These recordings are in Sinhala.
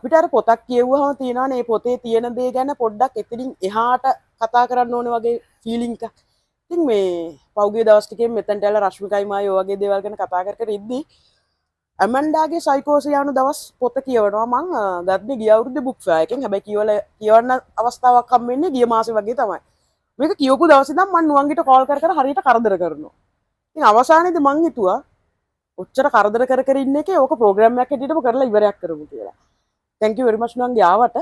අපිට අර පොතක් කියවුවහම තියෙනවානේ මේ පොතේ තියෙන දේ ගැන පොඩ්ඩක් එතනින් එහාට කතා කරන්න ඕනේ වගේ ෆීලිං එකක්. ඉතින් මේ පෞගේ දවස් ටිකේ මෙතනට ඇවිල්ලා රශ්මිකයි මායි ඔය වගේ දේවල් ගැන කතා කර කර ඉද්දි ඇමන්ඩාගේ සයිකෝසියානු දවස් පොත කියවනවා මං ගත්තේ ගිය අවුරුද්දේ බුක් ෆෙයාර් එකෙන්. හැබැයි කියවන්න අවස්ථාවක් හම්බෙන්නේ ගිය මාසේ වගේ තමයි. මේක කියවපු දවසේ ඉඳන් මං නුවන්ගිට කෝල් කර කර හරියට කරදර කරනවා. ඉතින් අවසානයේදී මං හිතුවා ඔච්චර කරදර කර කර ඉන්න එකේ ඕක ප්‍රෝග්‍රෑම් එකක් හැටියටම කරලා ඉවරයක් කරමු කියලා. thank you very much නුවන්ගේ ආවට.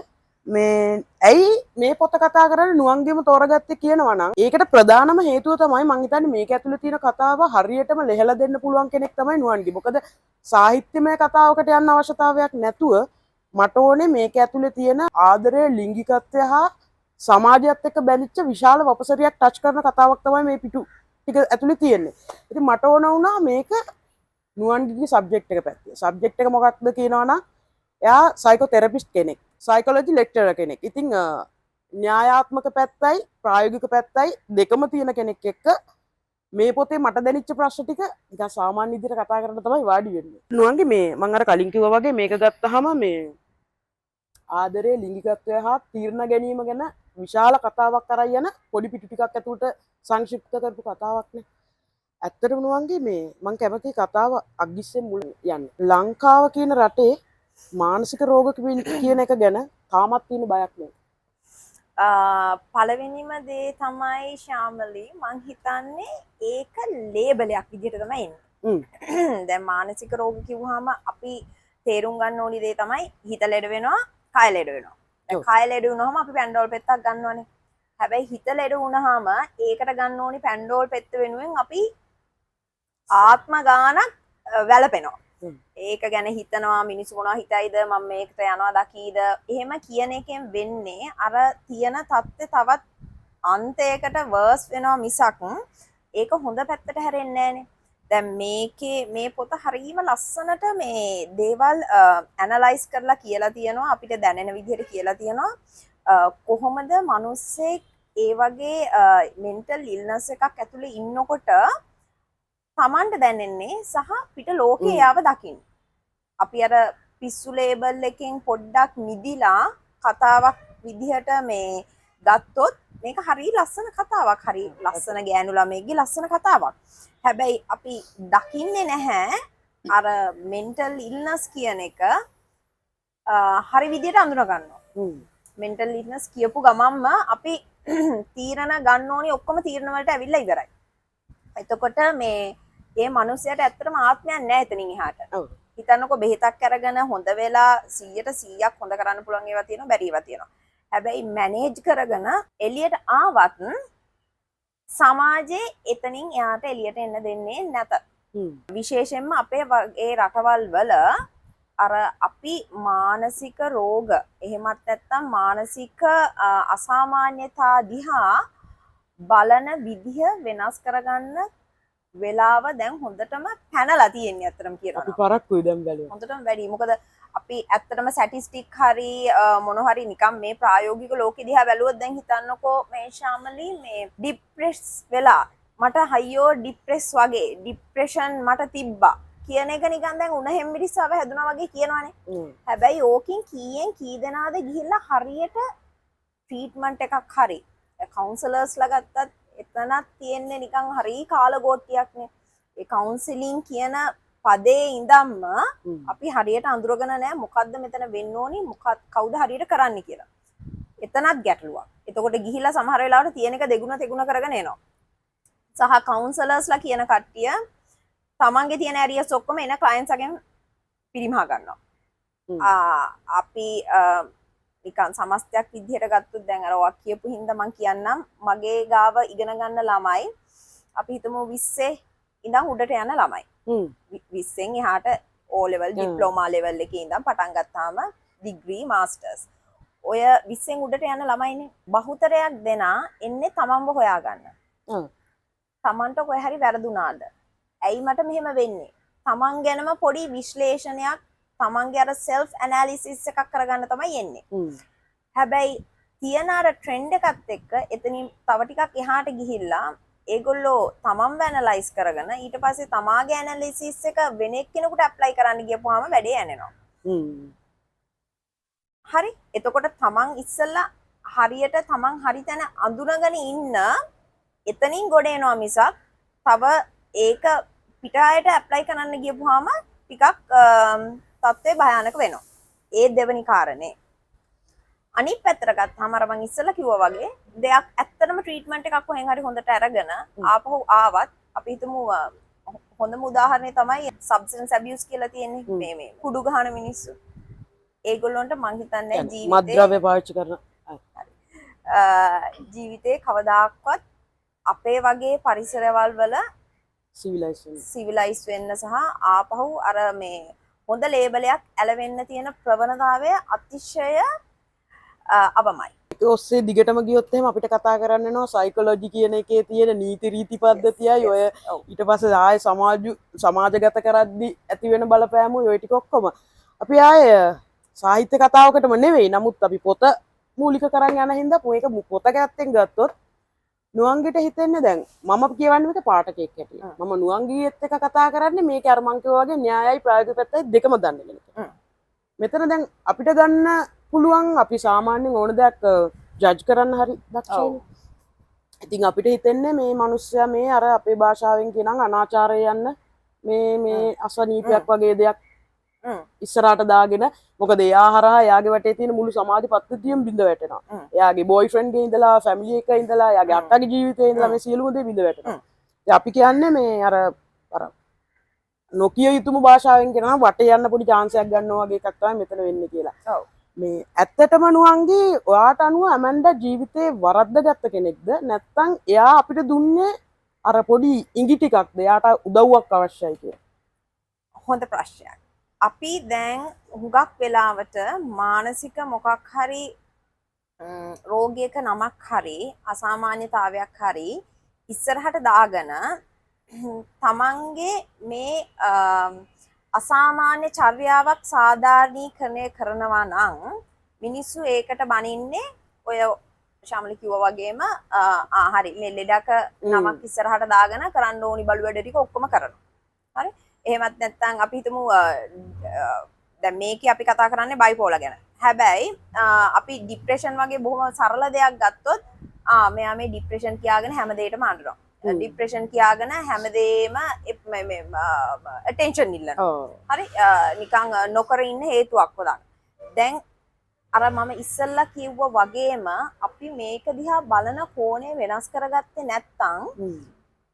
මේ ඇයි මේ පොත කතා කරන්නේ නුවන්ගේම තෝරගත්තේ කියනවා නම් ඒකට ප්‍රධානම හේතුව තමයි මං හිතන්නේ මේක ඇතුලේ තියෙන කතාව හරියටම ලෙහලා දෙන්න පුළුවන් කෙනෙක් තමයි නුවන්ගේ. මොකද සාහිත්‍යමය කතාවකට යන්න අවශ්‍යතාවයක් නැතුව මට ඕනේ මේක ඇතුලේ තියෙන ආදරය, ලිංගිකත්වය හා සමාජයත් එක්ක බැඳිච්ච විශාල වපසරියක් ටච් කරන කතාවක් තමයි මේ පිටු ටික ඇතුලේ තියෙන්නේ. ඉතින් මට ඕන වුණා මේක නුවන්ගේ සබ්ජෙක්ට් එක පැත්තේ. සබ්ජෙක්ට් එක මොකක්ද කියනවා නම් එයා සයිකෝതെරපිස්ට් කෙනෙක්. සයිකොලොජි ලෙක්චරර් කෙනෙක්. ඉතින් න්‍යායාත්මක පැත්තයි ප්‍රායෝගික පැත්තයි දෙකම තියෙන කෙනෙක් එක්ක මේ පොතේ මට දැනෙච්ච ප්‍රශ්න ටික නිකන් සාමාන්‍ය විදිහට කතා කරන්න තමයි වාඩි වෙන්නේ. නුවන්ගේ මේ මම අර කලින් කිව්වා වගේ මේක ගත්තාම මේ ආදරේ, ලිංගිකත්වය හා තීරණ ගැනීම ගැන විශාල කතාවක් කරයි යන පොඩි පිටු ටිකක් ඇතුළට සංක්ෂිප්ත කරපු කතාවක් නේ. ඇත්තටම නුවන්ගේ මේ මම කැමති කතාව අග්ගිස්සෙන් මුල යන්න. ලංකාව කියන රටේ මානසික රෝග කියන එක ගැන තාමත් තියෙන බයක් නේ. පළවෙනිම දේ තමයි ශාමලි මං හිතන්නේ ඒක ලේබලයක් විදිහට තමයි එන්නේ. දැන් මානසික රෝග කිව්වහම අපි තේරුම් ගන්න ඕනි දේ තමයි හිත ලෙඩ වෙනවා, කය ලෙඩ වෙනවා. දැන් කය ලෙඩ වුණාම අපි පැන්ඩෝල් පෙත්තක් ගන්නවනේ. හැබැයි හිත ලෙඩ වුණාම ඒකට ගන්න ඕනි පැන්ඩෝල් පෙත්ත වෙනුවෙන් අපි ආත්ම ගානක් වැළපෙනවා. ඒක ගැන හිතනවා මිනිස්සු මොනවා හිතයිද මම මේකට යනවා දකීද එහෙම කියන එකෙන් වෙන්නේ අර තියෙන தත්ත්වය තවත් අන්තයකට වර්ස් වෙනවා මිසක් ඒක හොඳ පැත්තට හැරෙන්නේ නැහනේ. දැන් මේකේ මේ පොත හරීම ලස්සනට මේ දේවල් ඇනලයිස් කරලා කියලා තියෙනවා අපිට දැනෙන විදිහට කියලා තියෙනවා කොහොමද මිනිස්සෙක් ඒ වගේ මෙන්ටල් ඉල්නස් එකක් ඇතුලේ ඉන්නකොට තමන්ට දැනෙන්නේ සහ පිට ලෝකේ යාව දකින්න. අපි අර පිස්සු ලේබල් එකෙන් පොඩ්ඩක් මිදිලා කතාවක් විදිහට මේ ගත්තොත් මේක හරිය ලස්සන කතාවක්. හරිය ලස්සන ගෑනු ළමයිගේ ලස්සන කතාවක්. හැබැයි අපි දකින්නේ නැහැ අර මෙන්ටල් ඉල්නස් කියන එක හරි විදිහට අඳුන ගන්නවා. මෙන්ටල් ඉල්නස් කියපු ගමන්ම අපි තීරණ ගන්න ඕනි ඔක්කොම තීරණ වලට ඇවිල්ලා ඉවරයි. එතකොට මේ මනුස්සයට ඇත්තටම ආත්මයක් නැහැ එතනින් එහාට. හිතන්නකො බෙහෙතක් අරගෙන හොඳ වෙලා 100% හොඳ කරන්න පුළුවන් ඒවා තියෙනවා බැරි ඒවා තියෙනවා. හැබැයි මැනේජ් කරගෙන එළියට ආවත් සමාජයේ එතනින් එහාට එළියට එන්න දෙන්නේ නැත. විශේෂයෙන්ම අපේ වගේ රටවල් වල අර අපි මානසික රෝග එහෙමත් නැත්නම් මානසික අසාමාන්‍යතා දිහා බලන විදිහ වෙනස් කරගන්න වෙලාව දැන් හොඳටම පැනලා තියෙන්නේ අත්‍තරම කියනවා. අපි පරක්කුයි දැන් බැලුවා. හොඳටම වැඩි. මොකද අපි ඇත්තටම ස්ටැටිස්ටික් හරි මොන හරි නිකම් මේ ප්‍රායෝගික ලෝකෙ දිහා බැලුවොත් දැන් හිතන්නකෝ මේ ශාමලි මේ ડિප්‍රෙස් වෙලා මට හයියෝ ડિප්‍රෙස් වගේ ડિප්‍රෙෂන් මට තිබ්බා කියන එක නිකන් දැන් උණ හෙම්බිරිස්සාව හැදුනා වගේ කියනවනේ. හැබැයි ඕකින් කීයෙන් කී දෙනාද ගිහිල්ලා හරියට ට්‍රීට්මන්ට් එකක් හරි කවුන්සලර්ස්ලා ගත්තත් එතනක් තියෙන්නේ නිකන් හරි කාලගෝට්ටියක්නේ. ඒ කවුන්සිලින් කියන පදේ ඉඳන්ම අපි හරියට අඳුරගෙන නැහැ මොකද්ද මෙතන වෙන්න ඕනි කවුද හරියට කරන්න කියලා. එතනත් ගැටලුවක්. එතකොට ගිහිල්ලා සමහර වෙලාවට තියෙන එක දෙගුණ තෙගුණ කරගෙන එනවා. සහ කවුන්සලර්ස්ලා කියන කට්ටිය තමන්ගේ තියෙන ඇරියස් ඔක්කොම එන ක්ලයන්ට්ස් අගෙන් පිරිමහා ගන්නවා. අපි නිකන් සමස්තයක් විදිහට ගත්තොත් දැන් අර ඔක් කියපු හින්දා මම කියන්නම් මගේ ගාව ඉගෙන ගන්න ළමයි අපි හිතමු 20 ඉඳන් උඩට යන ළමයි 20න් එහාට O level diploma level එකේ ඉඳන් පටන් ගත්තාම degree masters ඔය 20න් උඩට යන ළමයිනේ බහුතරයක් දෙනා එන්නේ තමන්ව හොයාගන්න. තමන්ට කොහේ හරි වැරදුනාද? ඇයි මට මෙහෙම වෙන්නේ? තමන් ගැනම පොඩි විශ්ලේෂණයක් තමන්ගේ අර self analysis එකක් කරගන්න තමයි එන්නේ. හැබැයි තියෙන අර ට්‍රෙන්ඩ් එකත් එක්ක එතනින් තව ටිකක් එහාට ගිහිල්ලා ඒගොල්ලෝ තමන්ව ඇනලයිස් කරගෙන ඊට පස්සේ තමාගේ ඇනලිසිස් එක වෙන එක්කෙනෙකුට ඇප්ලයි කරන්න ගියපුවාම වැඩේ යනවා. හරි එතකොට තමන් ඉස්සල්ලා හරියට තමන් හරි තැන අඳුනගෙන ඉන්න එතනින් ගොඩ එනවා මිසක් තව ඒක පිටායට ඇප්ලයි කරන්න ගියපුවාම ටිකක් තත්ත්වය භයානක වෙනවා. ඒ දෙවෙනි කාරණේ. අනිත් පැත්තට ගත්තාම අර මං ඉස්සෙල්ලා කිව්වා වගේ දෙයක් ඇත්තටම ට්‍රීට්මන්ට් එකක් කොහෙන් හරි හොඳට අරගෙන ආපහු ආවත් අපි හිතමු හොඳම උදාහරණය තමයි සබ්ස්ටන්ස් ඇබියුස් කියලා තියෙන්නේ මේ කුඩු ගහන මිනිස්සු. ඒගොල්ලොන්ට මං හිතන්නේ මත්ද්‍රව්‍ය පාවිච්චි කරන ජීවිතේ කවදාක්වත් අපේ වගේ පරිසරවල් වල සිවිලයිස් වෙන්න සහ ආපහු අර මේ හොඳ ලේබලයක් ඇලවෙන්න තියෙන ප්‍රවණතාවය අතිශය අවමයි. ඒක ඔස්සේ දිගටම ගියොත් එහෙම අපිට කතා කරන්න වෙනවා සයිකොලොජි කියන එකේ තියෙන නීති රීති පද්ධතියයි ඔය ඊට පස්සේ ආයේ සමාජගත කරද්දි ඇති වෙන බලපෑමුයි ඔය ටික ඔක්කොම අපි ආයේ සාහිත්‍ය කතාවකටම නෙවෙයි. නමුත් අපි පොත මූලික කරන් යන හින්දා මේක පොත ගැත්තෙන් ගත්තොත් නුවන්ගිට හිතෙන්නේ දැන් මම කියවන්නේ මේක පාඨකයෙක් හැටියට. මම නුවන්ගියත් එක්ක කතා කරන්නේ මේක අර මං කිව්වා වගේ න්‍යායයි ප්‍රායෝගික පැත්තයි දෙකම දන්න කෙනෙක්. මෙතන දැන් අපිට ගන්න පුළුවන් අපි සාමාන්‍යයෙන් ඕන දෙයක් ජජ් කරන්න හරි දක්ෂයිනේ. ඉතින් අපිට හිතෙන්නේ මේ මිනිස්සයා මේ අර අපේ භාෂාවෙන් කියනනම් අනාචාරය යන්න මේ අසනීපයක් වගේ දෙයක් ඉස්සරහට දාගෙන මොකද එයා හරහා එයාගේ වටේ තියෙන මුළු සමාජ පද්ධතියම බිඳ වැටෙනවා. එයාගේ බොයිෆ්‍රෙන්ඩ් ගේ ඉඳලා ෆැමිලි එකේ ඉඳලා එයාගේ අක්කාගේ ජීවිතේ ඉඳලා මේ සියලුම දේ බිඳ වැටෙනවා. ඉතින් අපි කියන්නේ මේ අර නොකිය යුතුම භාෂාවෙන් කියනවා වටේ යන්න පොඩි chance එකක් ගන්නවා වගේ එකක් තමයි මෙතන වෙන්නේ කියලා. ඔව්. මේ ඇත්තටම නුවන්ගේ ඔයාට අනුව ඇමන්ඩා ජීවිතේ වරද්දගත්ත කෙනෙක්ද නැත්නම් එයා අපිට දුන්නේ අර පොඩි ඉඟි ටිකක්ද එයාට උදව්වක් අවශ්‍යයි කියලා? හොඳ ප්‍රශ්නයක්. අපි දැන් හුඟක් වෙලාවට මානසික මොකක් හරි රෝගයක නමක් හරි අසාමාන්‍යතාවයක් හරි ඉස්සරහට දාගෙන තමන්ගේ මේ අසාමාන්‍ය චර්යාවක් සාධාරණීකරණය කරනවා නම් මිනිස්සු ඒකට බනින්නේ ඔය ශාමලි කිව්වා වගේම හරි මේ ලෙඩක නමක් ඉස්සරහට දාගෙන කරන්න ඕනි බලු වැඩ ටික ඔක්කොම කරනවා. හරි එහෙමත් නැත්නම් අපි හිතමු දැන් මේකේ අපි කතා කරන්නේ බයිපෝලා ගැන. හැබැයි අපි ડિප්‍රෙෂන් වගේ බොහොම සරල දෙයක් ගත්තොත් මෙයා මේ ඩිප්‍රෙෂන් කියාගෙන හැම දෙයකටම අඬනවා. ડિප්‍රෙෂන් කියාගෙන හැමදේම ඇටෙන්ෂන් ඉල්ලනවා. හරි නිකන් නොකර ඉන්න හේතුවක් හොදන්න. දැන් අර මම ඉස්සෙල්ලා කිව්වා වගේම අපි මේක දිහා බලන කෝණය වෙනස් කරගත්තේ නැත්නම්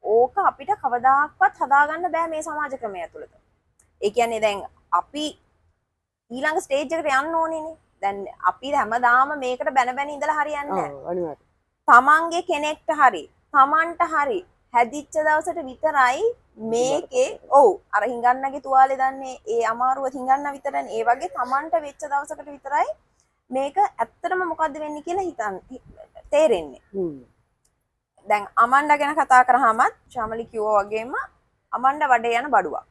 ඕක අපිට කවදාක්වත් හදාගන්න බෑ මේ සමාජ ක්‍රමය ඇතුළත. ඒ කියන්නේ දැන් අපි ඊළඟ ස්ටේජ් එකට යන්න ඕනේනේ. දැන් අපි හැමදාම මේකට බැන ඉඳලා හරියන්නේ නැහැ. තමන්ගේ කෙනෙක්ට හරි තමන්ට හරි හැදිච්ච දවසට විතරයි මේකේ ඔව් අර හිඟන්නගේ තුවාලේ දන්නේ ඒ අමාරුව හිඟන්න විතරනේ. ඒ වගේ තමන්ට වෙච්ච දවසකට විතරයි මේක ඇත්තටම මොකද්ද වෙන්නේ කියලා හිතන්න තේරෙන්නේ. දැන් අමණ්ඩා ගැන කතා කරාමත් ශාමලි කිව්වා වගේම අමණ්ඩා වඩේ යන බඩුවක්.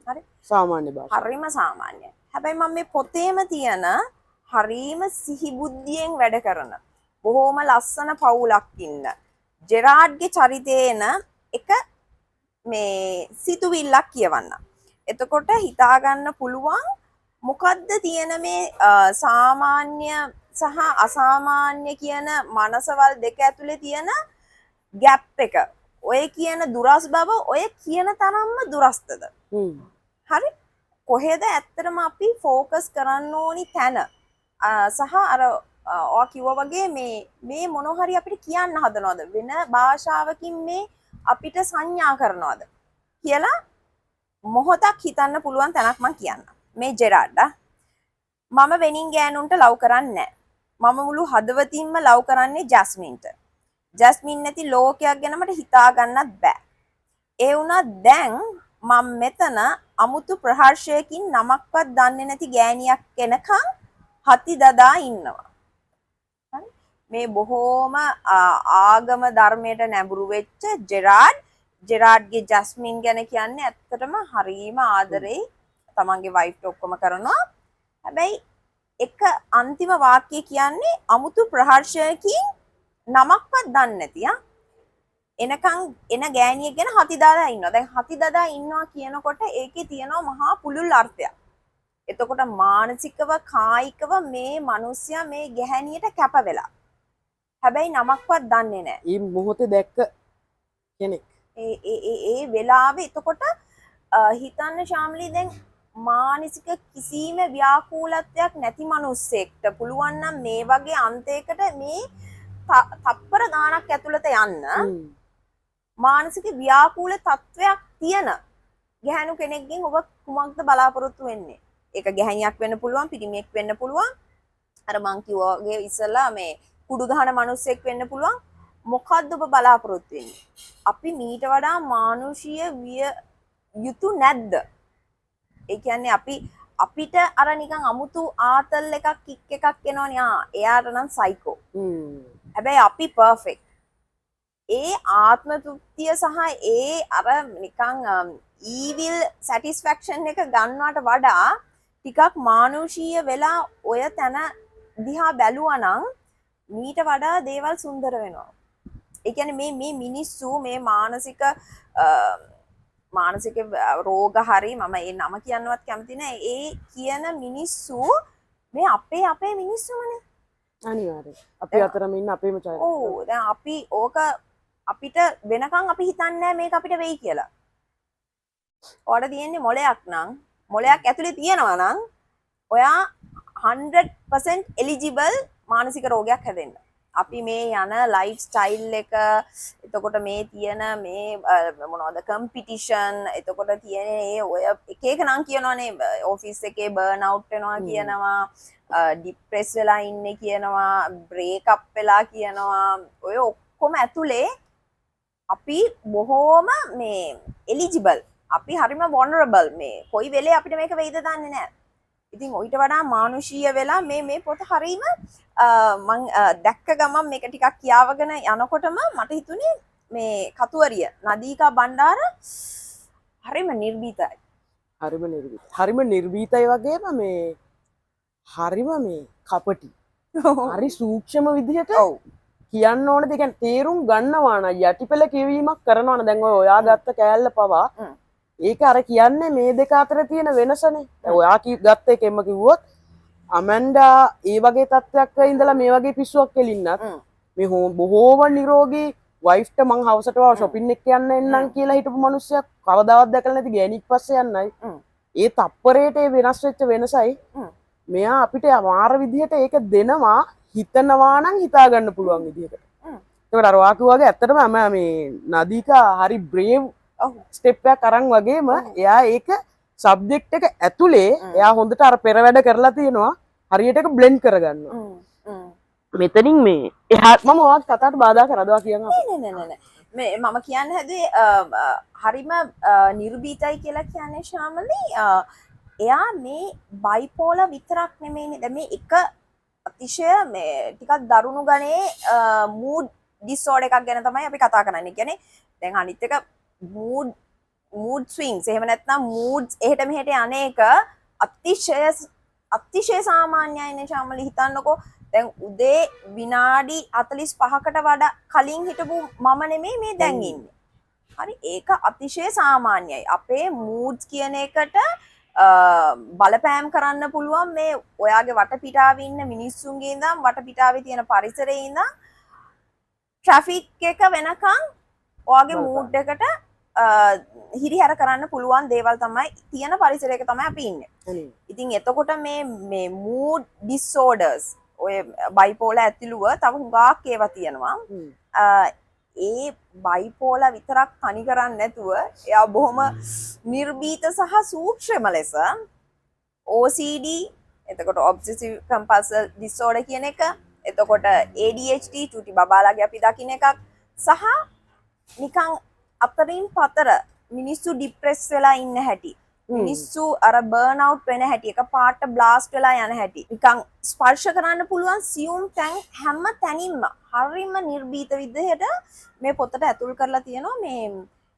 හරි සාමාන්‍ය භාෂාව. හරිම සාමාන්‍යයි. හැබැයි මම මේ පොතේම තියෙන හරිම සිහි බුද්ධියෙන් වැඩ කරන බොහොම ලස්සන පවුලක් ඉන්න ජෙරාඩ්ගේ චරිතේන එක මේ සිතුවිල්ලක් කියවන්න. එතකොට හිතා ගන්න පුළුවන් මොකද්ද තියෙන මේ සාමාන්‍ය සහ අසාමාන්‍ය කියන මනසවල් දෙක ඇතුලේ තියෙන ගැප් එක. ඔය කියන දුරස් බව ඔය කියන තරම්ම දුරස්තද? හරි කොහෙද ඇත්තටම අපි ફોකස් කරන්න ඕනි තැන සහ අර ඔයා කිව්වා වගේ මේ මොන හරි අපිට කියන්න හදනවද වෙන භාෂාවකින් මේ අපිට සංඥා කරනවද කියලා මොහොතක් හිතන්න පුළුවන් තැනක් මම කියන්න. මේ ජෙරාඩ් මම වෙනින් ගෑනුන්ට ලව් කරන්නේ නැහැ. මම මුළු හදවතින්ම ලව් කරන්නේ ජැස්මින්ට. ජැස්මින් නැති ලෝකයක් ගැන මට හිතා ගන්නත් බෑ. ඒ වුණා දැන් මම මෙතන අමුතු ප්‍රහර්ෂයකින් නමක්වත් දන්නේ නැති ගෑණියක් කෙනකන් හති දදා ඉන්නවා. මේ බොහෝම ආගම ධර්මයට නැඹුරු වෙච්ච ජෙරාඩ්ගේ ජැස්මින් ගැන කියන්නේ ඇත්තටම හරීම ආදරේ තමන්ගේ වයිෆ්ට ඔක්කොම කරනවා. හැබැයි එක අන්තිම වාක්‍යය කියන්නේ අමුතු ප්‍රහර්ෂයකින් නමක්වත් දන්නේ නැති එනකන් එන ගෑණියෙක් ගැන හති දදා ඉන්නවා. දැන් හති දදා ඉන්නවා කියනකොට ඒකේ තියෙනවා මහා පුළුල් අර්ථයක්. එතකොට මානසිකව කායිකව මේ මිනිස්සයා මේ ගැහණියට කැප වෙලා. හැබැයි නමක්වත් දන්නේ නැහැ. ඒ මොහොතේ දැක්ක කෙනෙක්. ඒ වෙලාවේ එතකොට හිතන්න ශාම්ලී දැන් මානසික කිසිම ව්‍යාකූලත්වයක් නැති මිනිස්සෙක්ට පුළුවන් නම් මේ වගේ අන්තයකට මේ තප්පර ගාණක් ඇතුළත යන්න මානසික ව්‍යාකූල තත්වයක් තියෙන ගැහණු කෙනෙක්ගෙන් ඔබ කුමක්ද බලාපොරොත්තු වෙන්නේ? ඒක ගැහණියක් වෙන්න පුළුවන්, පිරිමියෙක් වෙන්න පුළුවන්. අර මං කිව්වා වගේ ඉස්සලා මේ කුඩු ගහන මිනිස්සෙක් වෙන්න පුළුවන්. මොකද්ද ඔබ බලාපොරොත්තු වෙන්නේ? අපි මීට වඩා මානුෂීය විය යුතු නැද්ද? ඒ කියන්නේ අපිට අර නිකන් අමුතු ආතල් එකක් කික් එකක් එනවනේ. එයාට නම් සයිකෝ. හැබැයි අපි පර්ෆෙක්ට්. ඒ ආත්ම තෘප්තිය සහ ඒ අර නිකන් ඊවිල් සැටිස්ෆැක්ෂන් එක ගන්නවට වඩා ටිකක් මානුෂීය වෙලා ඔය තැන දිහා බැලුවා නම් මීට වඩා දේවල් සුන්දර වෙනවා. ඒ කියන්නේ මේ මිනිස්සු මේ මානසික රෝග හරි මම ඒ නම කියන්නවත් කැමති නෑ. ඒ කියන මිනිස්සු මේ අපේ මිනිස්සුමනේ. අනිවාර්යයෙන්. අපි අතරම ඉන්න අපේම චරිත. ඔව් දැන් අපි ඕක අපිට වෙනකන් අපි හිතන්නේ නෑ මේක අපිට වෙයි කියලා. ඔයාලට තියෙන්නේ මොලයක් නම් මොලයක් ඇතුලේ තියෙනවා නම් ඔයා 100% එලිජිබල් මානසික රෝගයක් හැදෙන්න. අපි මේ යන ලයිෆ් ස්ටයිල් එක එතකොට මේ තියෙන මේ මොනවද කම්පිටිෂන් එතකොට තියෙන ඒ ඔය එක එක නම් කියනවානේ ඔෆිස් එකේ බර්න් අවුට් වෙනවා කියනවා ડિප්‍රෙස් වෙලා ඉන්නේ කියනවා බ්‍රේක් අප් වෙලා කියනවා ඔය ඔක්කොම ඇතුලේ අපි බොහෝම මේ එලිජිබල් අපි හරිම වොනරබල් මේ කොයි වෙලේ අපිට මේක වෙයිද දන්නේ නැහැ. ඉතින් ඔයිට වඩා මානුෂීය වෙලා මේ පොත හරීම මං දැක්ක ගමන් මේක ටිකක් කියාවගෙන යනකොටම මට හිතුනේ මේ කතුවරිය නදීකා බණ්ඩාර හරිම නිර්භීතයි. හරිම නිර්භීතයි වගේම මේ හරිම මේ කපටි. හරි සූක්ෂම විදිහට කියන්න ඕන දෙයක් තේරුම් ගන්නවා නම් යටිපෙළ කියවීමක් කරනවා නම් දැන් ඔයා ගත්ත කෑල්ල පවා ඒක අර කියන්නේ මේ දෙක අතර තියෙන වෙනසනේ. ඔයා ගත්ත එකෙන්ම කිව්වොත් අමන්ඩා ඒ වගේ තත්ත්වයක් ඉඳලා මේ වගේ පිස්සුවක් කෙලින්නත් මේ බොහෝම නිරෝගී වයිෆ්ට මං හවසට shopping එක යන්න එන්නම් කියලා හිටපු මිනිස්සයා කවදාවත් දැකලා නැති ගෑණික් පස්සේ යන්නයි. ඒ තප්පරේට ඒ වෙනස් වෙච්ච වෙනසයි මෙයා අපිට අමාර විදිහට ඒක දෙනවා හිතනවා නම් හිතා ගන්න පුළුවන් විදිහකට. ඒකට අර වාකු වගේ ඇත්තටම මේ නදීකා හරි බ්‍රේව් ස්ටෙප් එකක් අරන් වගේම එයා ඒක සබ්ජෙක්ට් එක ඇතුලේ එයා හොඳට අර පෙර වැඩ කරලා තියෙනවා හරියට ඒක බ්ලෙන්ඩ් කරගන්නවා. මෙතනින් මේ එහාත් මම ඔයාත් කතාවට බාධා කරනවා කියනවා. නෑ මේ මම කියන්න හැදුවේ හරිම නිර්භීතයි කියලා කියන්නේ ශාමලි එයා මේ බයිපෝලා විතරක් නෙමෙයිනේ. දැන් මේ එක අතිශය මේ ටිකක් දරුණු ගණේ මූඩ් ඩිසෝඩර් එකක් ගැන තමයි අපි කතා කරන්නේ. කියන්නේ දැන් අනිත් එක මූඩ් ස්විංග්ස් එහෙම නැත්නම් මූඩ්ස් එහෙට මෙහෙට අනේක අතිශය සාමාන්‍යයිනේ ශාමලි. හිතන්නකෝ දැන් උදේ විනාඩි 45කට වඩා කලින් හිටපු මම නෙමෙයි මේ දැන් ඉන්නේ. හරි ඒක අතිශය සාමාන්‍යයි. අපේ මූඩ්ස් කියන එකට බලපෑම් කරන්න පුළුවන් මේ ඔයාගේ වටපිටාවේ ඉන්න මිනිස්සුන්ගේ ඉඳන් වටපිටාවේ තියෙන පරිසරයේ ඉඳන් ට්‍රැෆික් එක වෙනකන් ඔයාගේ මූඩ් එකට හිරිහැර කරන්න පුළුවන් දේවල් තමයි තියෙන පරිසරයක තමයි අපි ඉන්නේ. ඉතින් එතකොට මේ මූඩ් ඩිසෝඩර්ස් ඔය බයිපෝලා ඇතුළුව තව හුඟක් ඒවා තියෙනවා. ඒ බයිපෝලා විතරක් තනි කරන්නේ නැතුව එයා බොහොම නිර්භීත සහ සූක්ෂම ලෙස OCD එතකොට obsessive compulsive disorder කියන එක එතකොට ADHD චුටි බබාලාගේ අපි දකින්න එකක් සහ නිකන් අතරින් පතර මිනිස්සු ડિප්‍රෙස් වෙලා ඉන්න හැටි මිනිස්සු අර බර්න් අවුට් වෙන හැටි එක පාට බ්ලාස්ට් වෙලා යන හැටි නිකන් ස්පර්ශ කරන්න පුළුවන් සියුම් තැන් හැම තැනින්ම හරිම නිර්භීත විදිහට මේ පොතට ඇතුල් කරලා තියෙනවා. මේ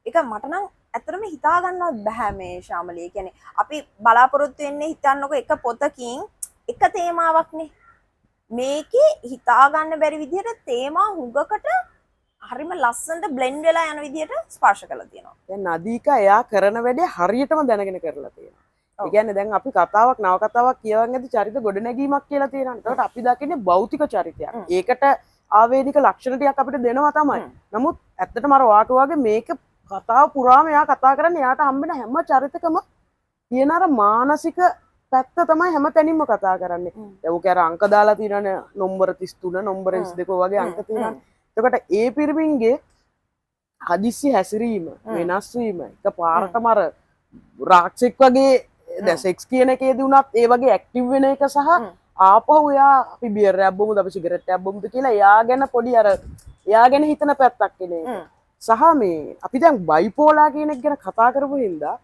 ඒක මට නම් ඇත්තටම හිතා ගන්නවත් බෑ මේ ශාමලී. කියන්නේ අපි බලාපොරොත්තු වෙන්නේ හිතන්නකො එක පොතකින් එක තේමාවක්නේ. මේකේ හිතා ගන්න බැරි විදිහට තේමා හුඟකට හරිම ලස්සනට බ්ලෙන්ඩ් වෙලා යන විදිහට ස්පර්ශ කරලා තියෙනවා. දැන් නදීකා එයා කරන වැඩේ හරියටම දැනගෙන කරලා තියෙනවා. ඒ කියන්නේ දැන් අපි කතාවක් නව කතාවක් කියවන් ඇති චරිත ගොඩනැගීමක් කියලා තියෙනවා. ඒකට අපි දකින්නේ භෞතික චරිතයක්. ඒකට ආවේනික ලක්ෂණ ටිකක් අපිට දෙනවා තමයි. නමුත් ඇත්තටම අර වාට වගේ මේක කතාව පුරාම එයා කතා කරන්නේ එයාට හම්බෙන හැම චරිතකම තියෙන අර මානසික පැත්ත තමයි හැම තැනින්ම කතා කරන්නේ. දැන් ඔක අර අංක දාලා තියෙනනේ නම්බර 33 නම්බර 22 වගේ අංක තියෙනවා. එතකොට ඒ පිරිමින්ගේ හදිස්සි හැසිරීම වෙනස් වීම එක පාරටම අර රාක්ෂෙක් වගේ දැන් සෙක්ස් කියන එකේදී උනත් ඒ වගේ ඇක්ටිව් වෙන එක සහ ආපහු එයා අපි බියර් එකක් බොමුද අපි සිගරට් එකක් බොමුද කියලා එයා ගැන පොඩි අර එයා ගැන හිතන පැත්තක් එන එක. සහ මේ අපි දැන් බයිපෝලා කියන එක ගැන කතා කරපු හින්දා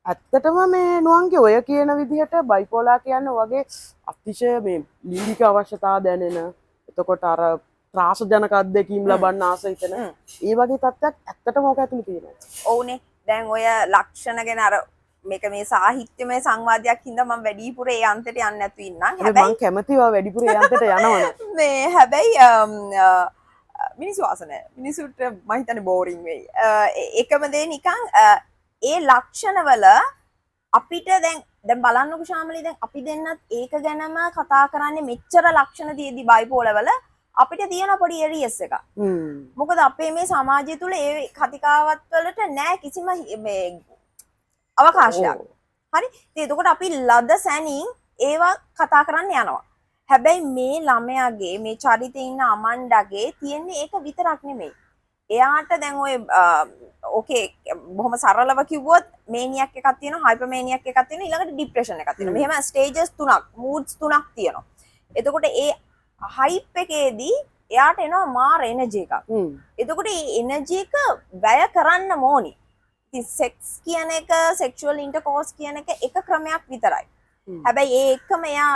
ඇත්තටම මේ නුවන්ගේ ඔය කියන විදිහට බයිපෝලා කියන්නේ වගේ අතිශය මේ ලිංගික අවශ්‍යතා දැනෙන එතකොට අර ත්‍රාසජනක අත්දැකීම් ලබන්න ආස හිතන ඒ වගේ තත්ත්වයක් ඇත්තටම ඕක ඇතුළේ තියෙනවා. ඔව්නේ. දැන් ඔය ලක්ෂණ ගැන අර මේක මේ සාහිත්‍යමය සංවාදයක් හින්දා මම වැඩිපුර ඒ අන්තයට යන්නේ නැතු ඉන්නම්. හැබැයි මම කැමතිව වැඩිපුර ඒ අන්තයට යනවනේ. මේ හැබැයි මිනිස්සු ආසන මිනිසුන්ට මම හිතන්නේ බෝරින් වෙයි. එකම දේ නිකන් ඒ ලක්ෂණවල අපිට දැන් බලන්නකො ශාමලී දැන් අපි දෙන්නත් ඒක ගැනම කතා කරන්නේ මෙච්චර ලක්ෂණ තියෙදි බයිපෝලර් වල අපිට තියෙන පොඩි එරියස් එකක්. මොකද අපේ මේ සමාජය තුල ඒ කතිකාවත් වලට නෑ කිසිම මේ අවකාශයක්. හරි? ඉතින් එතකොට අපි ලද සැනින් ඒවා කතා කරන්න යනවා. හැබැයි මේ ළමයාගේ මේ චරිතේ ඉන්න අමණ්ඩගේ තියෙන්නේ ඒක විතරක් නෙමෙයි. එයාට දැන් ඔය ඕකේ බොහොම සරලව කිව්වොත් මේනියක් එකක් තියෙනවා, හයිපර්මේනියක් එකක් තියෙනවා, ඊළඟට ડિප්‍රෙෂන් එකක් තියෙනවා. මෙහෙම ස්ටේජස් තුනක්, moods තුනක් තියෙනවා. එතකොට ඒ හයිප් එකේදී එයාට එනවා මාර එනර්ජි එකක්. එතකොට මේ එනර්ජි එක වැය කරන්න ඕනි. ඉතින් සෙක්ස් කියන එක, සෙක්ෂුවල් ඉන්ටර්කෝර්ස් කියන එක ක්‍රමයක් විතරයි. හැබැයි ඒ එක්කම එයා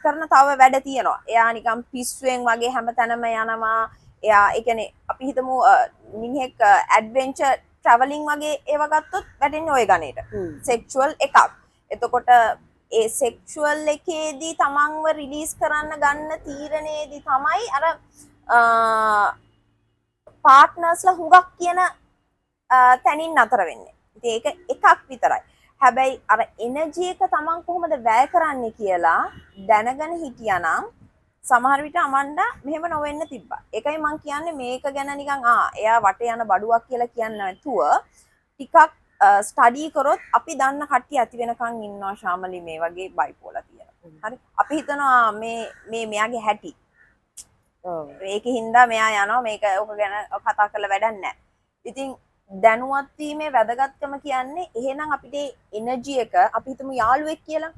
කරන තව වැඩ තියෙනවා. එයා නිකන් පිස්සුවෙන් වගේ හැමතැනම යනවා. එයා ඒ කියන්නේ අපි හිතමු මිනිහෙක් ඇඩ්වෙන්චර් ට්‍රැවලින් වගේ ඒවා ගත්තොත් වැටෙන්නේ ওই ගණේට. සෙක්ෂුවල් එකක්. එතකොට ඒ සෙක්ෂුවල් එකේදී තමන්ව රිලීස් කරන්න ගන්න තීරණයේදී තමයි අර පාර්ට්නර්ස්ලා හුඟක් කියන තැනින් නතර වෙන්නේ. ඉතින් ඒක එකක් විතරයි. හැබැයි අර එනර්ජි එක තමන් කොහොමද වැය කරන්නේ කියලා දැනගෙන හිටියානම් සමහර විට අමණ්ඩා මෙහෙම නොවෙන්න තිබ්බා. ඒකයි මම කියන්නේ මේක ගැන නිකන් එයා වටේ යන බඩුවක් කියලා කියන්නේ නැතුව ටිකක් ස්ටඩි කරොත් අපි දන්න කට්ටිය ඇති වෙනකන් ඉන්නවා ශාමලි මේ වගේ බයිපෝලා කියලා. හරි? අපි හිතනවා මේ මෙයාගේ හැටි. ඒකින්ද මෙයා යනවා මේක ඔක ගැන කතා කරලා වැඩක් නැහැ. ඉතින් දැනුවත් වීමේ වැදගත්කම කියන්නේ එහෙනම් අපිට එනර්ජි එක අපි හිතමු යාළුවෙක් කියලා.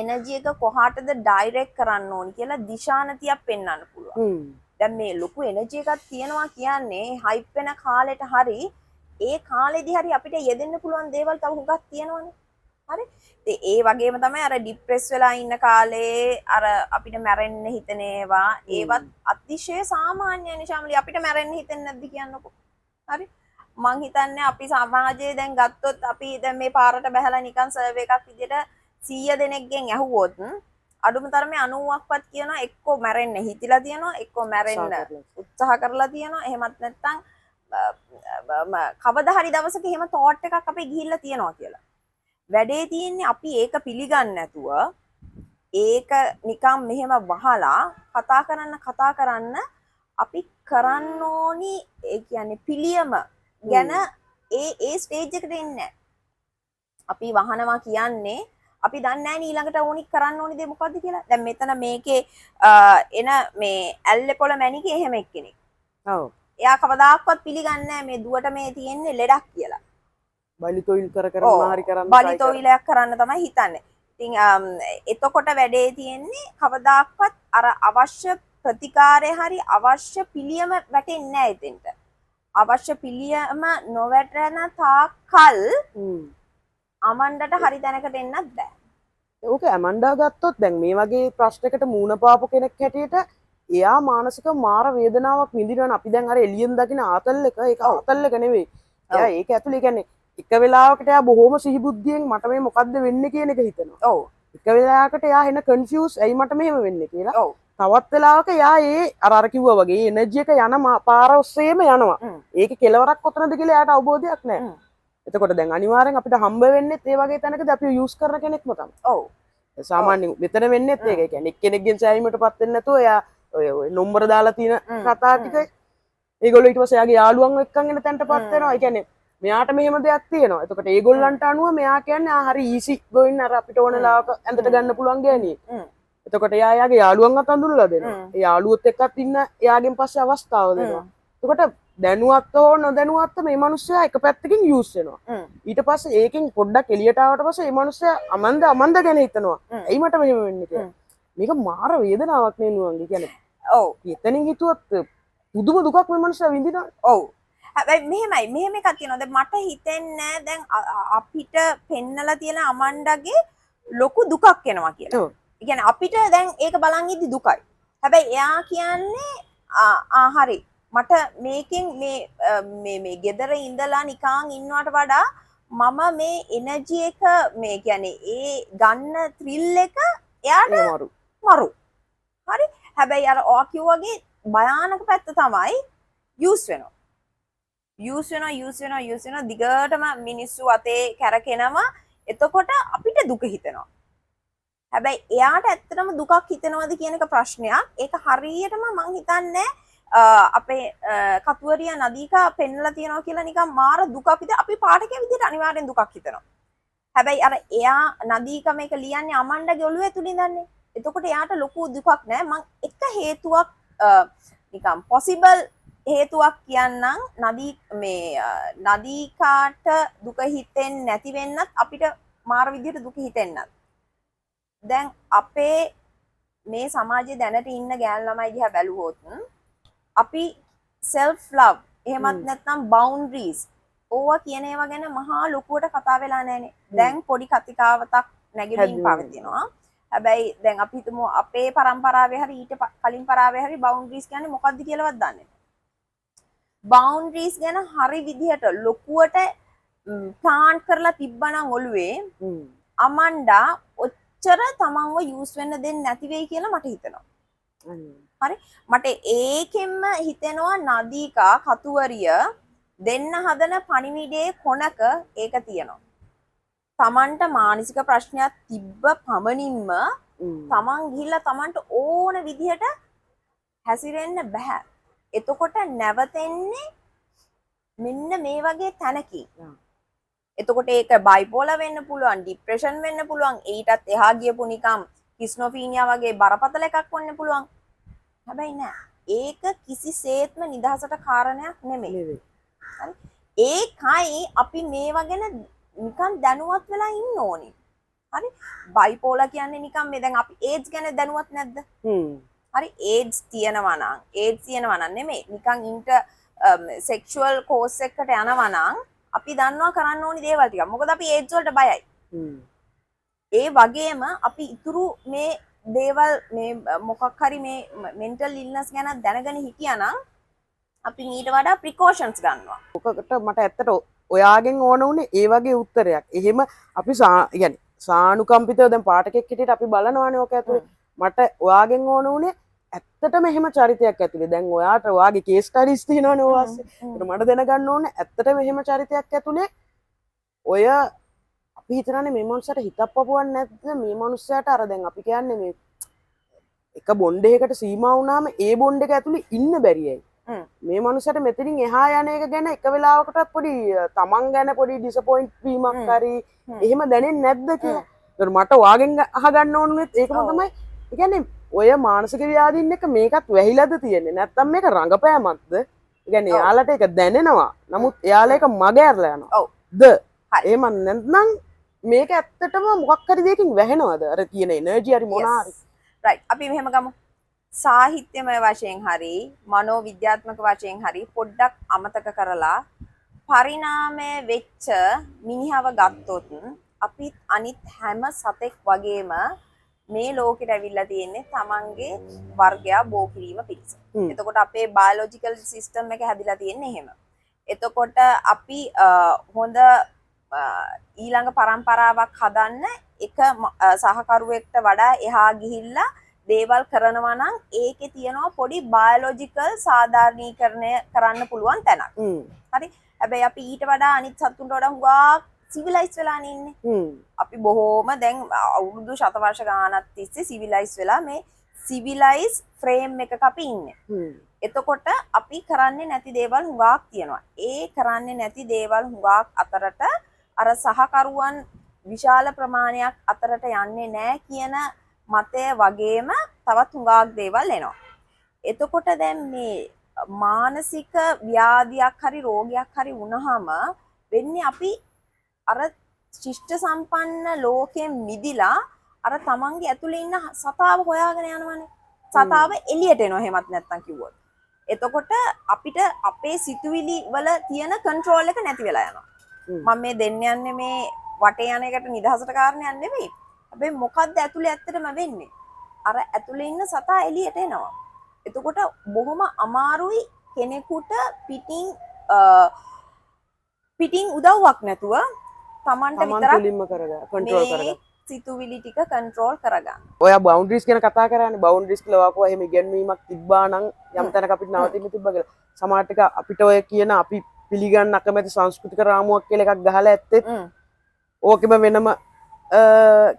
එනර්ජි එක කොහාටද ඩයිරෙක්ට් කරන්න ඕනි කියලා දිශානතියක් පෙන්වන්න පුළුවන්. දැන් මේ ලොකු එනර්ජි එකක් තියෙනවා කියන්නේ හයිප් වෙන කාලෙට හරි ඒ කාලෙදී හරි අපිට යෙදෙන්න පුළුවන් දේවල් තව හුඟක් තියෙනවනේ. හරි? ඒ වගේම තමයි අර ડિප්‍රෙස් වෙලා ඉන්න කාලේ අර අපිට මැරෙන්න හිතන ඒවා ඒවත් අතිශය සාමාන්‍යයි නිශාමලි අපිට මැරෙන්න හිතෙන්නේ නැද්ද කියන්නකෝ. හරි? මං හිතන්නේ අපි සමාජයේ දැන් ගත්තොත් අපි දැන් මේ පාරට බහැලා නිකන් සර්ව් එකක් විදිහට 100 දෙනෙක්ගෙන් ඇහුවොත් අඩුම තරමේ 90ක්වත් කියනවා එක්කෝ මැරෙන්න හිතිලා තියෙනවා එක්කෝ මැරෙන්න උත්සාහ කරලා තියෙනවා එහෙමත් නැත්නම් කවදා හරි දවසක එහෙම thought එකක් අපේ ගිහිල්ලා තියෙනවා කියලා. වැඩේ තියෙන්නේ අපි ඒක පිළිගන්නේ නැතුව ඒක නිකන් මෙහෙම වහලා කතා කරන්න අපි කරන්න ඕනි ඒ කියන්නේ පිළියම ගැන ඒ ස්ටේජ් එකට එන්නේ අපි වහනවා කියන්නේ අපි දන්නේ නැහැ ඊළඟට ඕනි කරන්න ඕනි දේ මොකද්ද කියලා. දැන් මෙතන මේකේ එන මේ ඇල්ලේපොළ මැණිකේ එහෙම එක්කෙනෙක්. ඔව්. එයා කවදාකවත් පිළිගන්නේ නැහැ මේ දුවට මේ තියෙන්නේ ලෙඩක් කියලා. බලිතොයිල් කර මොනාරි කරන්න බලිතොයිලයක් කරන්න තමයි හිතන්නේ. ඉතින් එතකොට වැඩේ තියෙන්නේ කවදාකවත් අර අවශ්‍ය ප්‍රතිකාරය හරි අවශ්‍ය පිළියම වැටෙන්නේ නැහැ එතෙන්ට. අවශ්‍ය පිළියම නොවැටෙන තාක්කල් අමණ්ඩට හරි දැනකට එන්නත් බෑ. ඕක ඇමන්ඩා ගත්තොත් දැන් මේ වගේ ප්‍රශ්නයකට මූණ පාපු කෙනෙක් හැටියට එයා මානසික මාර වේදනාවක් විඳිනවා. අපි දැන් අර එළියෙන් දකින ආතල් එක ඒක ආතල් එක නෙවෙයි. එයා ඒක ඇතුලේ කියන්නේ එක වෙලාවකට එයා බොහොම සිහිබුද්ධියෙන් මට මේ මොකද්ද වෙන්නේ කියන එක හිතනවා. ඔව්. එක වෙලාවකට එයා එන කන්ෆියුස් ඇයි මට මෙහෙම වෙන්නේ කියලා. ඔව්. තවත් වෙලාවක එයා ඒ අර කිව්වා වගේ එනර්ජි එක යන පාර ඔස්සේම යනවා. ඒකේ කෙලවරක් කොතනද කියලා එයාට අවබෝධයක් නැහැ. එතකොට දැන් අනිවාර්යෙන් අපිට හම්බ වෙන්නේ ඒ වගේ තැනකදී අපි යූස් කරන කෙනෙක්ම තමයි. ඔව්. සාමාන්‍යයෙන් මෙතන වෙන්නේත් ඒක. ඒ කියන්නේ එක්කෙනෙක්ගෙන් සෑහීමටපත් වෙන්නේ නැතුව එයා ඔය නම්බර දාලා තියෙන කතා ටික ඒගොල්ලෝ ඊට පස්සේ එයාගේ යාළුවන් එක්කන් එන තැනටපත් වෙනවා. ඒ කියන්නේ මෙයාට මෙහෙම දෙයක් තියෙනවා. එතකොට ඒගොල්ලන්ට අනුව මෙයා කියන්නේ හරි ඊසි ගෝයින් අර අපිට ඕන ලාවක ඇඳට ගන්න පුළුවන් ගෑණියෙක්. එතකොට එයා එයාගේ යාළුවන් අත අඳුරලා දෙනවා. ඒ යාළුවොත් එක්කත් ඉන්න එයාගෙන් පස්සේ අවස්ථාව දෙනවා. එතකොට දැනුවත් හෝ නොදැනුවත් මේ මිනිස්සයා එක පැත්තකින් යූස් වෙනවා. ඊට පස්සේ ඒකෙන් පොඩ්ඩක් එළියට ආවට පස්සේ මේ මිනිස්සයා අමන්ද ගැන හිතනවා. ඇයි මට මෙහෙම වෙන්නේ කියලා. මේක මාර වේදනාවක් නේ නුවන්ගේ කියන්නේ. ඔව්. එතනින් හිතුවත් පුදුම දුකක් මේ මිනිස්සයා විඳිනවා. ඔව්. හැබැයි මෙහෙම එකක් තියෙනවා. දැන් මට හිතෙන්නේ දැන් අපිට පෙන්නලා තියෙන අමණ්ඩගේ ලොකු දුකක් එනවා කියලා. ඔව්. ඒ කියන්නේ අපිට දැන් ඒක බලන් ඉදි දුකයි. හැබැයි එයා කියන්නේ හරි මට මේකෙන් මේ ගෙදර ඉඳලා නිකන් ඉන්නවට වඩා මම මේ එනර්ජි එක මේ කියන්නේ ඒ ගන්න ත්‍රිල් එක එයාට මරු. හරි. හැබැයි අර ඔයා කිව්වාගේ භයානක පැත්ත තමයි යූස් වෙනවා. යූස් වෙනවා දිගටම මිනිස්සු අතේ කැරකෙනවා. එතකොට අපිට දුක හිතෙනවා. හැබැයි එයාට ඇත්තටම දුකක් හිතෙනවද කියන එක ප්‍රශ්නයක්. ඒක හරියටම මං හිතන්නේ අපේ කතුවරිය නදීකා පෙන්නලා තියනවා කියලා නිකන් මාර දුකක් විදිහට අපි පාඨකයෙක් විදිහට අනිවාර්යෙන් දුකක් හිතනවා. හැබැයි අර එයා නදීකා මේක ලියන්නේ අමණ්ඩගේ ඔළුවේ තුලින් දන්නේ. එතකොට එයාට ලොකු දුකක් නෑ. මං එක හේතුවක් නිකන් possible හේතුවක් කියන්නම් නදීකාට දුක හිතෙන්නේ නැති වෙන්නත් අපිට මාර විදිහට දුක හිතෙන්නත්. දැන් අපේ මේ සමාජයේ දැනට ඉන්න ගෑනු ළමයි දිහා බැලුවොත් අපි self love එහෙමත් නැත්නම් boundaries ඕවා කියන ඒවා ගැන මහා ලොකුවට කතා වෙලා නැහැනේ. දැන් පොඩි කතිකාවතක් නැගෙමින් පවතිනවා. හැබැයි දැන් අපි හිතමු අපේ පරම්පරාවේ හරි ඊට කලින් පරාවේ හරි boundaries කියන්නේ මොකක්ද කියලාවත් දන්නේ නැහැ. boundaries ගැන හරි විදිහට ලොකුවට ප්ලාන් කරලා තිබ්බනම් ඔළුවේ අමණ්ඩා ඔච්චර තමන්ව යූස් වෙන්න දෙන්නේ නැති වෙයි කියලා මට හිතෙනවා. හරි මට ඒකෙන්ම හිතෙනවා නදීකා කතුවරිය දෙන්න හදන පණිවිඩයේ කොනක ඒක තියෙනවා. තමන්ට මානසික ප්‍රශ්නයක් තිබ්බ පමණින්ම තමන් ගිහිල්ලා තමන්ට ඕන විදිහට හැසිරෙන්න බෑ. එතකොට නැවතෙන්නේ මෙන්න මේ වගේ තැනකින්. එතකොට ඒක බයිපෝලර් වෙන්න පුළුවන්, ડિප්‍රෙෂන් වෙන්න පුළුවන්, ඊටත් එහා ගියපු නිකම් කිස්නොෆීනියා වගේ බරපතල එකක් වෙන්න පුළුවන්. හැබැයි නෑ. ඒක කිසිසේත්ම නිදහසට කාරණයක් නෙමෙයි. හරි. ඒකයි අපි මේවා ගැන නිකන් දැනුවත් වෙලා ඉන්න ඕනේ. හරි. බයිපෝලර් කියන්නේ නිකන් මේ දැන් අපි AIDS ගැන දැනුවත් නැද්ද? හරි AIDS තියෙනවා නම් නෙමෙයි. නිකන් සෙක්ෂුවල් කෝස් එකකට යනවා නම් අපි දන්නවා කරන්න ඕනි දේවල් ටික. මොකද අපි AIDS වලට බයයි. ඒ වගේම අපි ඉතුරු මේ දේවල් මේ මොකක් හරි මේ මෙන්ටල් ඉල්නස් ගැන දැනගෙන හිටියානම් අපි ඊට වඩා ප්‍රිකෝෂන්ස් ගන්නවා. ඔකට මට ඇත්තට ඔයාගෙන් ඕන උනේ ඒ වගේ උත්තරයක්. එහෙම අපි يعني සානුකම්පිතව දැන් පාඨකෙක් හිටියට අපි බලනවානේ ඔක ඇතුලේ. මට ඔයාගෙන් ඕන උනේ ඇත්තටම එහෙම චරිතයක් ඇතුලේ. දැන් ඔයාට ඔයාගේ කේස් ස්ටඩිස් තියෙනවනේ ඔයාස්සේ. ඒකට මට දැනගන්න ඕනේ ඇත්තටම එහෙම චරිතයක් ඇතුලේ ඔය අපි හිතනනේ මේ මනුස්සයාට හිතක් පපුවක් නැද්ද? මේ මනුස්සයාට අර දැන් අපි කියන්නේ මේ එක බොන්ඩ් එකකට සීමා වුණාම ඒ බොන්ඩ් එක ඇතුලේ ඉන්න බැරියයි. මේ මනුස්සයාට මෙතනින් එහා යන එක ගැන එක වෙලාවකටත් පොඩි තමන් ගැන පොඩි ඩිසපොයින්ට් වීමක් හරි එහෙම දැනෙන්නේ නැද්ද කියලා. ඒතර මට ඔයාගෙන් අහගන්න ඕනුනේ ඒකම තමයි. ඒ කියන්නේ ඔය මානසික ව්‍යාධීන් එක මේකත් වැහිලාද තියෙන්නේ නැත්නම් මේක රඟපෑමක්ද? ඒ කියන්නේ එයාලට ඒක දැනෙනවා. නමුත් එයාලා ඒක මග ඇරලා යනවා. ද එහෙම නැත්නම් මේක ඇත්තටම මොකක් හරි දෙයකින් වැහෙනවද? අර තියෙන එනර්ජි හරි මොනවා හරි. රයිට්. අපි මෙහෙම ගමු. සාහිත්‍යමය වශයෙන් හරි මනෝ විද්‍යාත්මක වශයෙන් හරි පොඩ්ඩක් අමතක කරලා පරිණාමය වෙච්ච මිනිහව ගත්තොත් අපි අනිත් හැම සතෙක් වගේම මේ ලෝකෙට ඇවිල්ලා තියෙන්නේ තමන්ගේ වර්ගයා බෝ කිරීම පිණිස. එතකොට අපේ බයොලොජිකල් සිස්ටම් එක හැදිලා තියෙන්නේ එහෙම. එතකොට අපි හොඳ ඊළඟ පරම්පරාවක් හදන්න එක සහකරුවෙක්ට වඩා එහා ගිහිල්ලා දේවල් කරනවා නම් ඒකේ තියෙනවා පොඩි බයොලොජිකල් සාධාරණීකරණය කරන්න පුළුවන් තැනක්. හරි. හැබැයි අපි ඊට වඩා අනිත් සත්තුන්ට වඩා හුඟක් සිවිලයිස් වෙලානේ ඉන්නේ. අපි බොහෝම දැන් අවුරුදු ශතවර්ෂ ගානක් තිස්සේ සිවිලයිස් වෙලා මේ සිවිලයිස් ෆ්‍රේම් එකක අපි ඉන්නේ. එතකොට අපි කරන්නේ නැති දේවල් හුඟක් තියෙනවා. ඒ කරන්නේ නැති දේවල් හුඟක් අතරට අර සහකරුවන් විශාල ප්‍රමාණයක් අතරට යන්නේ නැහැ කියන මතය වගේම තවත් හුඟක් දේවල් එනවා. එතකොට දැන් මේ මානසික ව්‍යාධියක් හරි රෝගයක් හරි වුණාම වෙන්නේ අපි අර ශිෂ්ට සම්පන්න ලෝකයෙන් මිදිලා අර තමන්ගේ ඇතුලේ ඉන්න සතාව හොයාගෙන යනවනේ. සතාව එළියට එනවා එහෙමත් නැත්තම් කිව්වොත්. එතකොට අපිට අපේ සිතුවිලි වල තියෙන කන්ට්‍රෝල් එක නැති වෙලා යනවා. මම මේ දෙන්න යන්නේ මේ වටේ යන එකට නිදහසට කාරණයක් නෙමෙයි. හැබැයි මොකද්ද ඇතුලේ ඇත්තටම වෙන්නේ? අර ඇතුලේ ඉන්න සතා එළියට එනවා. එතකොට බොහොම අමාරුයි කෙනෙකුට පිටින් උදව්වක් නැතුව තමන්ට විතරක් කන්ට්‍රෝල් කරගන්න. සිතුවිලි ටික කන්ට්‍රෝල් කරගන්න. ඔයා බවුන්ඩරිස් ගැන කතා කරන්නේ. බවුන්ඩරිස් කියලා වාකෝ එහෙම ඉගෙනීමක් තිබ්බා නම් යම් තැනක අපිට නවතින්න තිබ්බා කියලා. සමහර ටික අපිට ඔය කියන අපි පිළිගන්න අකමැති සංස්කෘතික රාමුවක් කියලා එකක් ගහලා ඇත්තෙත් ඕකෙම වෙනම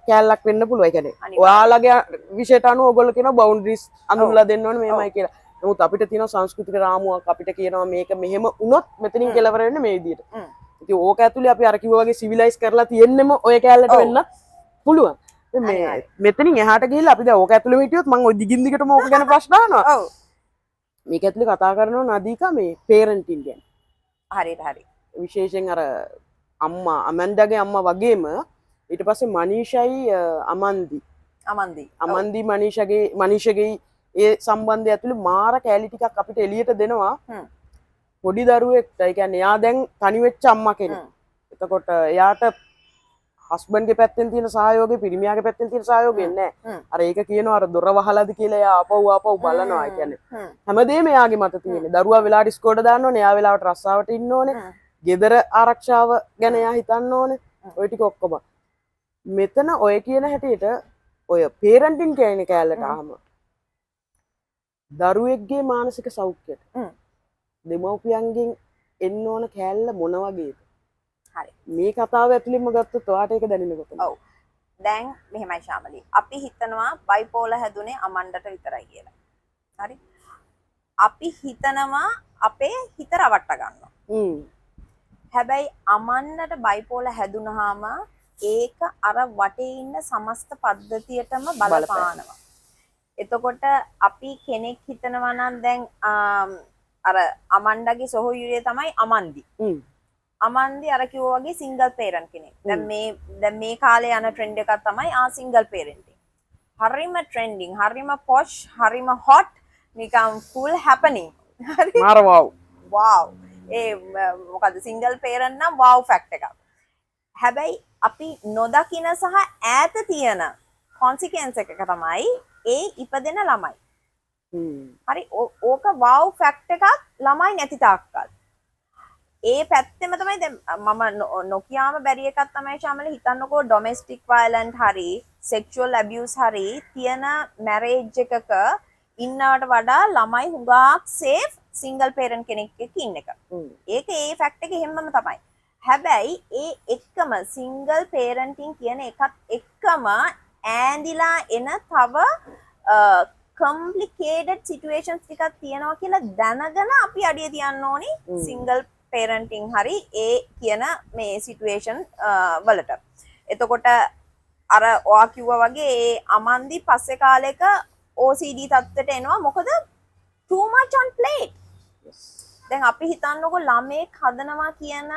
කැලලක් වෙන්න පුළුවන්. ඒ කියන්නේ ඔයාලගේ විෂයට අනුව ඔයගොල්ලෝ කියනවා බවුන්ඩරිස් අඳුනලා දෙන්න ඕනේ මෙහෙමයි කියලා. නමුත් අපිට තියෙන සංස්කෘතික රාමුවක් අපිට කියනවා මේක මෙහෙම වුණොත් මෙතනින් කෙලවර වෙන්නේ මේ විදිහට. ඉතින් ඕක ඇතුලේ අපි අර කිව්වා වගේ සිවිලයිස් කරලා තියෙන්නෙම ඔය කැලලට වෙන්න පුළුවන්. මේ මෙතනින් එහාට ගිහිල්ලා අපි දැන් ඕක ඇතුලේ හිටියොත් මම ඔය දිගින් දිගටම ඕක ගැන ප්‍රශ්න අහනවා. ඔව්. මේක ඇතුලේ කතා කරනවා නදීකා මේ පේරන්ටින් ගැන. හරියට හරි. විශේෂයෙන් අර අම්මා අමන්දාගේ අම්මා වගේම ඊට පස්සේ මනීෂයි අමන්දි මනීෂගේ ඒ සම්බන්ධය ඇතුලේ මාර කැලි ටිකක් අපිට එළියට දෙනවා. පොඩි දරුවෙක්ට. ඒ කියන්නේ එයා දැන් තනි වෙච්ච අම්මා කෙනෙක්. එතකොට එයාට හස්බන්ඩ්ගේ පැත්තෙන් තියෙන සහයෝගය පිරිමියාගේ පැත්තෙන් තියෙන සහයෝගය නැහැ. අර ඒක කියනවා අර දොර වහලාද කියලා එයා ආපහු බලනවා. ඒ කියන්නේ හැමදේම එයාගේ මත තියෙන්නේ. දරුවා වෙලාවට ඉස්කෝලේ දාන්න ඕනේ. එයා වෙලාවට රස්සාවට ඉන්න ඕනේ. ගෙදර ආරක්ෂාව ගැන එයා හිතන්න ඕනේ. ඔය ටික ඔක්කොම. මෙතන ඔය කියන හැටියට ඔය පේරන්ටින් කියන කැලලට ආවම දරුවෙක්ගේ මානසික සෞඛ්‍යයට දෙමව්පියන්ගෙන් එන්න ඕන කැලල මොන වගේද? හරි. මේ කතාව ඇතුළෙම ගත්තොත් ඔයාට ඒක දැනෙන්නේ කොහොමද? ඔව්. දැන් මෙහෙමයි ශාමලි. අපි හිතනවා බයිපෝලර් හැදුනේ අමණ්ඩට විතරයි කියලා. හරි. අපි හිතනවා අපේ හිත රවට්ට ගන්නවා. හැබැයි අමන්නට බයිපෝලර් හැදුනහම ඒක අර වටේ ඉන්න සමස්ත පද්ධතියටම බලපානවා. එතකොට අපි කෙනෙක් හිතනවා නම් දැන් අර අමණ්ඩගේ සොහොයුරිය තමයි අමන්දි. අමන්දි අර කිව්වා වගේ සිංගල් පේරන්ට් කෙනෙක්. දැන් මේ කාලේ යන ට්‍රෙන්ඩ් එකක් තමයි සිංගල් පේරන්ටින්. හරිම ට්‍රෙන්ඩින්, හරිම පොෂ්, හරිම හොට්, නිකම් ෆුල් හැපනින්. හරි. මාර වව්. වව්. මොකද සිංගල් පේරන්ට් නම් වව් ෆැක්ට් එකක්. හැබැයි අපි නොදකින සහ ඈත තියෙන කොන්සිකවන්ස් එක තමයි ඒ ඉපදෙන ළමයි. හරි. ඕක වව් ෆැක්ට් එකක් ළමයි නැති තාක්කල්. ඒ පැත්තෙම තමයි දැන් මම නොකියාම බැරි එකක් තමයි ශාමල හිතන්නකෝ ඩොමෙස්ටික් වයලන්ට් හරි සෙක්ෂුවල් ඇබියුස් හරි තියෙන මැරේජ් එකක ඉන්නවට වඩා ළමයි හුඟක් සේෆ් සිංගල් පේරන්ට් කෙනෙක් එක්ක ඉන්න එක. ඒක ඒ ෆැක්ට් එක හැමම තමයි. හැබැයි ඒ එක්කම සිංගල් පේරන්ටින් කියන එකත් එක්කම ඈඳිලා එන තව කොම්ප්ලිකේටඩ් සිටුේෂන්ස් ටිකක් තියෙනවා කියලා දැනගෙන අපි අඩිය තියන්න ඕනි සිංගල් පේරන්ටින් හරි ඒ කියන මේ සිටුේෂන් වලට. එතකොට අර ඔයා කිව්වා වගේ ඒ අමන්දි පස්සේ කාලෙක OCD තත්ත්වයට එනවා. මොකද too much on plate. දැන් අපි හිතන්නකො ළමෙක් හදනවා කියන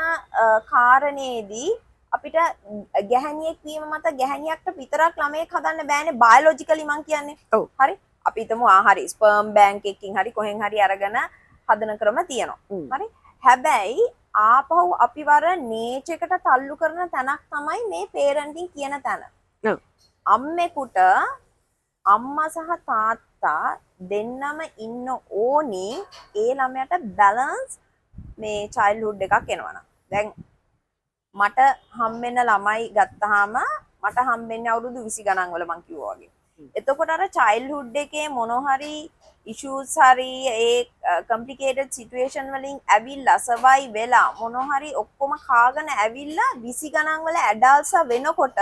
කාරණේදී අපිට ගැහණියෙක් වීම මත ගැහණියක්ට විතරක් ළමෙක් හදන්න බෑනේ බයොලොජිකලි මං කියන්නේ. හරි. අපි හිතමු හරි ස්පර්ම් බැංක් එකකින් හරි කොහෙන් හරි අරගෙන හදන ක්‍රම තියෙනවා. හරි. හැබැයි ආපහු අපි වර නේචර් එකට තල්ලු කරන තැනක් තමයි මේ පේරන්ටින් කියන තැන. අම්මෙකුට අම්මා සහ තාත්තා දෙන්නම ඉන්න ඕනි ඒ ළමයට බැලන්ස් මේ චයිල්ඩ්හුඩ් එකක් එනවනම්. දැන් මට හම්බෙන ළමයි ගත්තාම මට හම්බෙන්නේ අවුරුදු 20 ගණන් වල මං කිව්වා වගේ. එතකොට අර චයිල්ඩ්හුඩ් එකේ මොන හරි issues hari ඒ complicated situation වලින් ඇවිල්ලා survive වෙලා මොන හරි ඔක්කොම කාගෙන ඇවිල්ලා 20 ගණන් වල adults වෙනකොට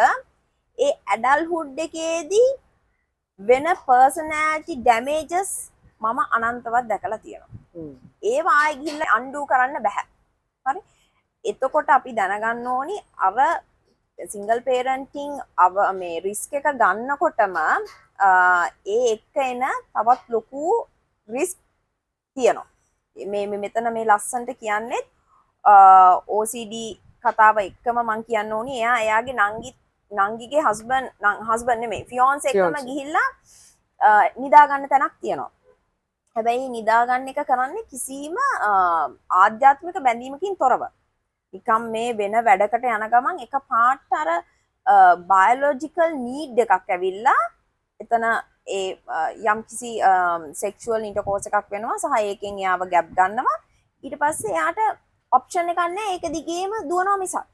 ඒ adulthood එකේදී වෙන personality damages මම අනන්තවත් දැකලා තියෙනවා. ඒවා ආයෙ ගිහිල්ලා undo කරන්න බෑ. හරි? එතකොට අපි දැනගන්න ඕනි අර single parenting මේ risk එක ගන්නකොටම ඒ එක්ක එන තවත් ලොකු risk තියෙනවා. මේ මෙතන මේ ලස්සන්ට කියන්නේ OCD කතාව එක්කම මම කියන්න ඕනි එයාගේ නංගිගේ හස්බන්ඩ් නෙමෙයි ෆියොන්සේ එක්කම ගිහිල්ලා නිදා ගන්න තැනක් තියෙනවා. හැබැයි නිදා ගන්න එක කරන්නේ කිසිම ආධ්‍යාත්මික බැඳීමකින් තොරව. නිකම් මේ වෙන වැඩකට යන ගමන් එක පාට අර බයොලොජිකල් නීඩ් එකක් ඇවිල්ලා එතන ඒ යම් කිසි සෙක්ෂුවල් ඉන්ටර්කෝස් එකක් වෙනවා සහ ඒකෙන් එයාව ගැප් ගන්නවා. ඊට පස්සේ එයාට ඔප්ෂන් එකක් නැහැ ඒක දිගේම දුවනවා මිසක්.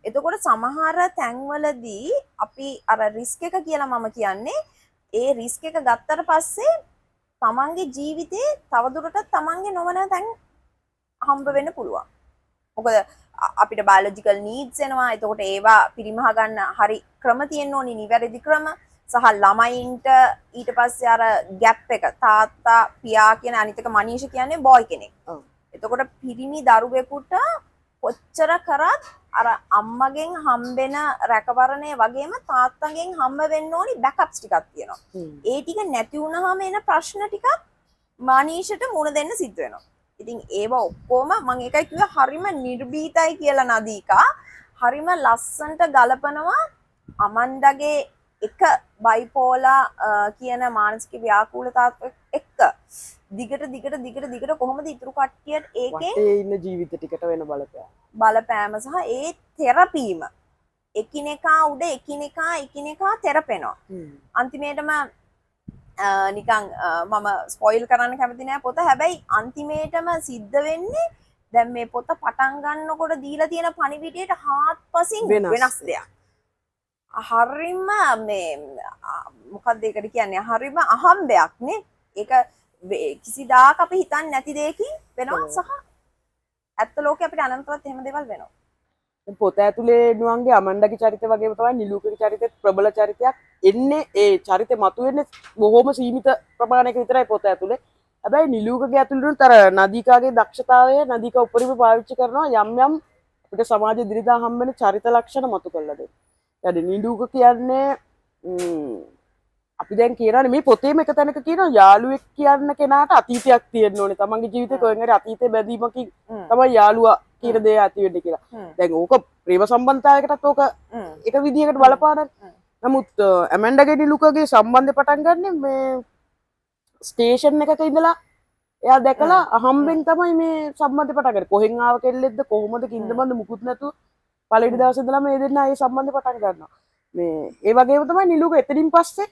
එතකොට සමහර තැන්වලදී අපි අර රිස්ක් එක කියලා මම කියන්නේ ඒ රිස්ක් එක ගත්තට පස්සේ තමන්ගේ ජීවිතේ තවදුරටත් තමන්ගේ නොවන තැන් හම්බ වෙන්න පුළුවන්. මොකද අපිට බයොලොජිකල් නීඩ්ස් එනවා. එතකොට ඒවා පිරිමහ ගන්න හරි ක්‍රම තියෙන්න ඕනි නිවැරදි ක්‍රම. සහ ළමයින්ට ඊට පස්සේ අර ගැප් එක තාත්තා පියා කියන අනිත් එක මනීෂ කියන්නේ බොයි කෙනෙක්. එතකොට පිරිමි දරුවෙකුට කොච්චර කරත් අර අම්මගෙන් හම්බෙන රැකවරණය වගේම තාත්තගෙන් හම්බ වෙන්න ඕනි බෑකප්ස් ටිකක් තියෙනවා. ඒ ටික නැති වුනහම එන ප්‍රශ්න ටිකක් මනීෂට මුණ දෙන්න සිද්ධ වෙනවා. ඉතින් ඒව ඔක්කොම මම ඒකයි කිව්වේ හරිම නිර්භීතයි කියලා නදීකා. හරිම ලස්සන්ට ගලපනවා අමන්ඩගේ එක බයිපෝලා කියන මානසික ව්‍යාකූලතාවත් එක්ක දිගට කොහොමද ඉතුරු කට්ටියට ඒකෙන් ඉන්න ජීවිත ටිකට වෙන බලපෑම සහ ඒ තෙරපීම එකිනෙකා උඩ එකිනෙකා තෙරපෙනවා. අන්තිමේටම නිකන් මම ස්පොයිල් කරන්න කැමති නෑ පොත. හැබැයි අන්තිමේටම සිද්ධ වෙන්නේ දැන් මේ පොත පටන් ගන්නකොට දීලා තියෙන පණිවිඩයට හාත්පසින් වෙනස් දෙයක්. හරිම මේ මොකක්ද ඒකට කියන්නේ හරිම අහම්බයක් නේ. ඒක කිසිදාක අපි හිතන්නේ නැති දෙයකින් වෙනවා සහ ඇත්ත ලෝකේ අපිට අනන්තවත් එහෙම දේවල් වෙනවා. පොත ඇතුලේ නුවන්ගේ අමන්ඩගේ චරිතය වගේම තමයි නිලූකගේ චරිතෙත් ප්‍රබල චරිතයක් එන්නේ. ඒ චරිතේ මතුවෙන්නේ බොහොම සීමිත ප්‍රමාණයක විතරයි පොත ඇතුලේ. හැබැයි නිලූකගේ ඇතුළේ තර නදීකාගේ දක්ෂතාවය නදීකා උපරිම පාවිච්චි කරනවා යම් අපිට සමාජ දිරිදා හම්බෙන චරිත ලක්ෂණ මතු කරලා දෙන්න. ඊට නිලූක කියන්නේ අපි දැන් කියනවානේ මේ පොතේම එක තැනක කියනවා යාළුවෙක් කියන්න කෙනාට අතීතයක් තියෙන්න ඕනේ. තමන්ගේ ජීවිතේ කොහෙන් හරි අතීතේ බැඳීමකින් තමයි යාළුවා කියන දේ ඇති වෙන්නේ කියලා. දැන් ඕක ප්‍රේම සම්බන්ධතාවයකටත් ඕක එක විදිහකට බලපාන. නමුත් ඇමන්ඩගේ නිලුකගේ සම්බන්ධය පටන් ගන්න මේ ස්ටේෂන් එකක ඉඳලා එයා දැකලා අහම්බෙන් තමයි මේ සම්බන්ධය පටන් ගන්නේ. කොහෙන් ආව කෙල්ලෙක්ද කොහොමද කින්දමන්ද මුකුත් නැතුව පළවෙනි දවසේ ඉඳලා මේ දෙන්න ඒ සම්බන්ධය පටන් ගන්නවා. මේ ඒ වගේම තමයි නිලුක එතනින් පස්සේ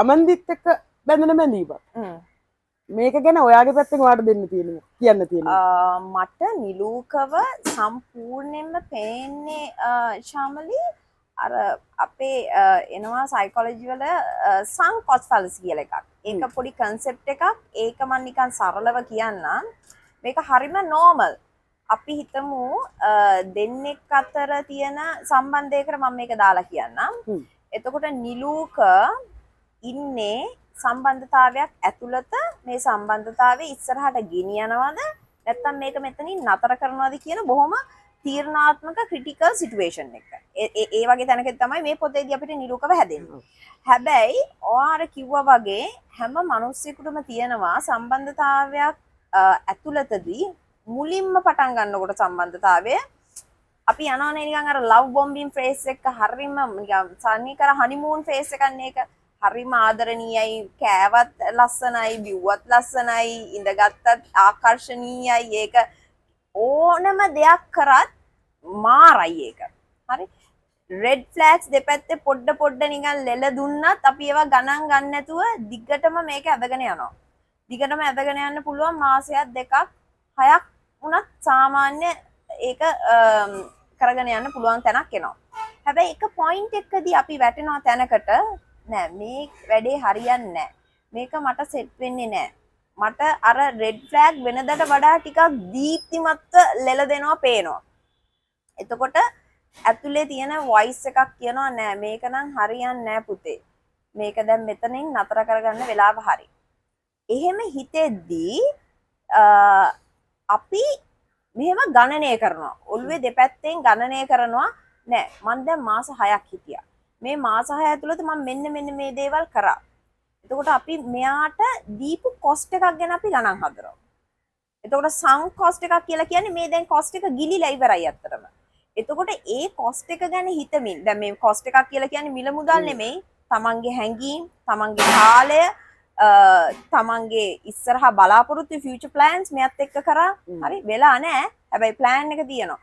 අමන්දිත් එක්ක බැඳෙන බැඳීම. මේක ගැන ඔයාගේ පැත්තෙන් ඔයාට දෙන්න තියෙනවා කියන්න තියෙනවා. මට නිලූකව සම්පූර්ණයෙන්ම පේන්නේ ශාමලි අර අපේ එනවා සයිකොලොජි වල sunk cost fallacy කියලා එකක්. ඒක පොඩි concept එකක්. ඒක මම නිකන් සරලව කියන්නම්. මේක හරිම normal. අපි හිතමු දෙන්නෙක් අතර තියෙන සම්බන්ධයකට මම මේක දාලා කියන්නම්. එතකොට නිලූක ඉන්නේ සම්බන්ධතාවයක් ඇතුළත මේ සම්බන්ධතාවය ඉස්සරහට ගෙනියනවද නැත්නම් මේක මෙතනින් නතර කරනවද කියන බොහොම තීරණාත්මක ක්‍රිටිකල් සිටුේෂන් එක. ඒ වගේ තැනක තමයි මේ පොතේදී අපිට නිරූපව හැදෙන්නේ. හැබැයි ඔයාර කිව්වා වගේ හැම මිනිස්සෙකුටම තියෙනවා සම්බන්ධතාවයක් ඇතුළතදී මුලින්ම පටන් ගන්නකොට සම්බන්ධතාවය අපි යනවනේ නිකන් අර ලව් බොම්බින් ෆේස් එක හරිම නිකන් සනීකර හනිමූන් ෆේස් එකක් නේක හරිම ආදරණීයයි කෑවත් ලස්සනයි බිව්වත් ලස්සනයි ඉඳගත්තත් ආකර්ශනීයයි ඒක ඕනම දෙයක් කරත් මාරයි ඒක හරි රෙඩ් ෆ්ලැග්ස් දෙපැත්තේ පොඩ නිකන් ලෙල දුන්නත් අපි ඒවා ගණන් ගන්න නැතුව දිග්ගටම මේක ඇදගෙන යනවා දිගටම ඇදගෙන යන්න පුළුවන් මාසයක් දෙකක් හයක් උනත් සාමාන්‍ය ඒක කරගෙන යන්න පුළුවන් තැනක් එනවා හැබැයි එක පොයින්ට් එකකදී අපි වැටෙනවා තැනකට නෑ මේ වැඩේ හරියන්නේ නෑ මේක මට සෙට් වෙන්නේ නැහැ. මට අර රෙඩ් ෆ්ලෑග් වෙනදට වඩා ටිකක් දීප්තිමත්ව ලෙල දෙනවා පේනවා. එතකොට ඇතුලේ තියෙන වොයිස් එකක් කියනවා නෑ මේක නම් හරියන්නේ නෑ පුතේ. මේක දැන් මෙතනින් නතර කරගන්න වෙලාව හරි. එහෙම හිතෙද්දී අපි මෙහෙම ගණනය කරනවා. ඔළුවේ දෙපැත්තෙන් ගණනය කරනවා නෑ මම දැන් මාස 6ක් හිටියා. මේ මාස 6 ඇතුළත මම මෙන්න මේ දේවල් කරා. එතකොට අපි මෙයාට දීපු කොස්ට් එකක් ගැන අපි ගණන් හදනවා. එතකොට සංක් කොස්ට් එකක් කියලා කියන්නේ මේ දැන් කොස්ට් එක ගිලිලා ඉවරයි අත්‍තරම. එතකොට ඒ කොස්ට් එක ගැන හිතමින් දැන් මේ කොස්ට් එකක් කියලා කියන්නේ මිල මුදල් නෙමෙයි. තමන්ගේ හැඟීම්, තමන්ගේ කාලය, තමන්ගේ ඉස්සරහා බලාපොරොත්තු ෆියුචර් ප්ලෑන්ස් මෙයත් එක්ක කරා. හරි වෙලා නැහැ. හැබැයි ප්ලෑන් එක තියෙනවා.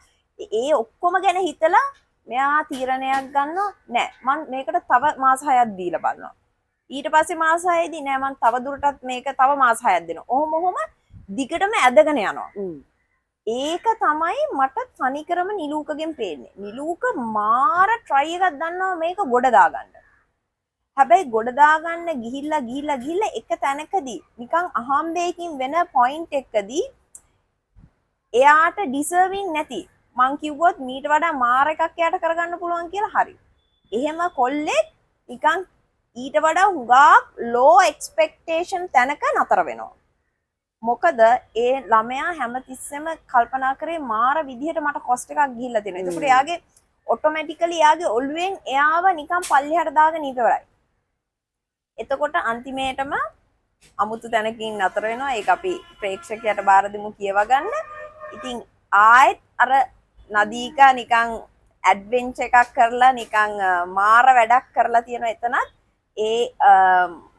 ඒ ඔක්කොම ගැන හිතලා මෙයා තීරණයක් ගන්නවා නෑ මම මේකට තව මාස 6ක් දීලා බලනවා. ඊට පස්සේ මාස 6ේදී නෑ මම තව දුරටත් මේක තව මාස 6ක් දෙනවා. ඔහොම දිගටම ඇදගෙන යනවා. ඒක තමයි මට තනිකරම නිලූකගෙන් පේන්නේ. නිලූක මාර try එකක් දන්නවා මේක ගොඩ දාගන්න. හැබැයි ගොඩ දාගන්න ගිහිල්ලා එක තැනකදී නිකන් අහම්බේකින් වෙන පොයින්ට් එකකදී එයාට ඩිසර්විං නැති මං කිව්වොත් මීට වඩා මාර එකක් එයාට කරගන්න පුළුවන් කියලා හරි. එහෙම කොල්ලෙක් නිකන් ඊට වඩා හුඟක් ලෝ එක්ස්පෙක්ටේෂන් තැනක නතර වෙනවා. මොකද ඒ ළමයා හැමතිස්සෙම කල්පනා කරේ මාර විදිහට මට කොස්ට් එකක් ගිහිල්ලා තියෙනවා. ඒකට එයාගේ ඔටෝමැටිකලි එයාගේ ඔළුවෙන් එයාව නිකන් පල්ලෙහාට දාගෙන ඉවරයි. එතකොට අන්තිමේටම අමුතු තැනකින් නතර වෙනවා. ඒක අපි ප්‍රේක්ෂකයාට බාර දෙමු කියව ගන්න. ඉතින් ආයෙත් අර නදීකා නිකන් ඇඩ්වෙන්චර් එකක් කරලා නිකන් මාර වැඩක් කරලා තියෙනවා එතනත්. ඒ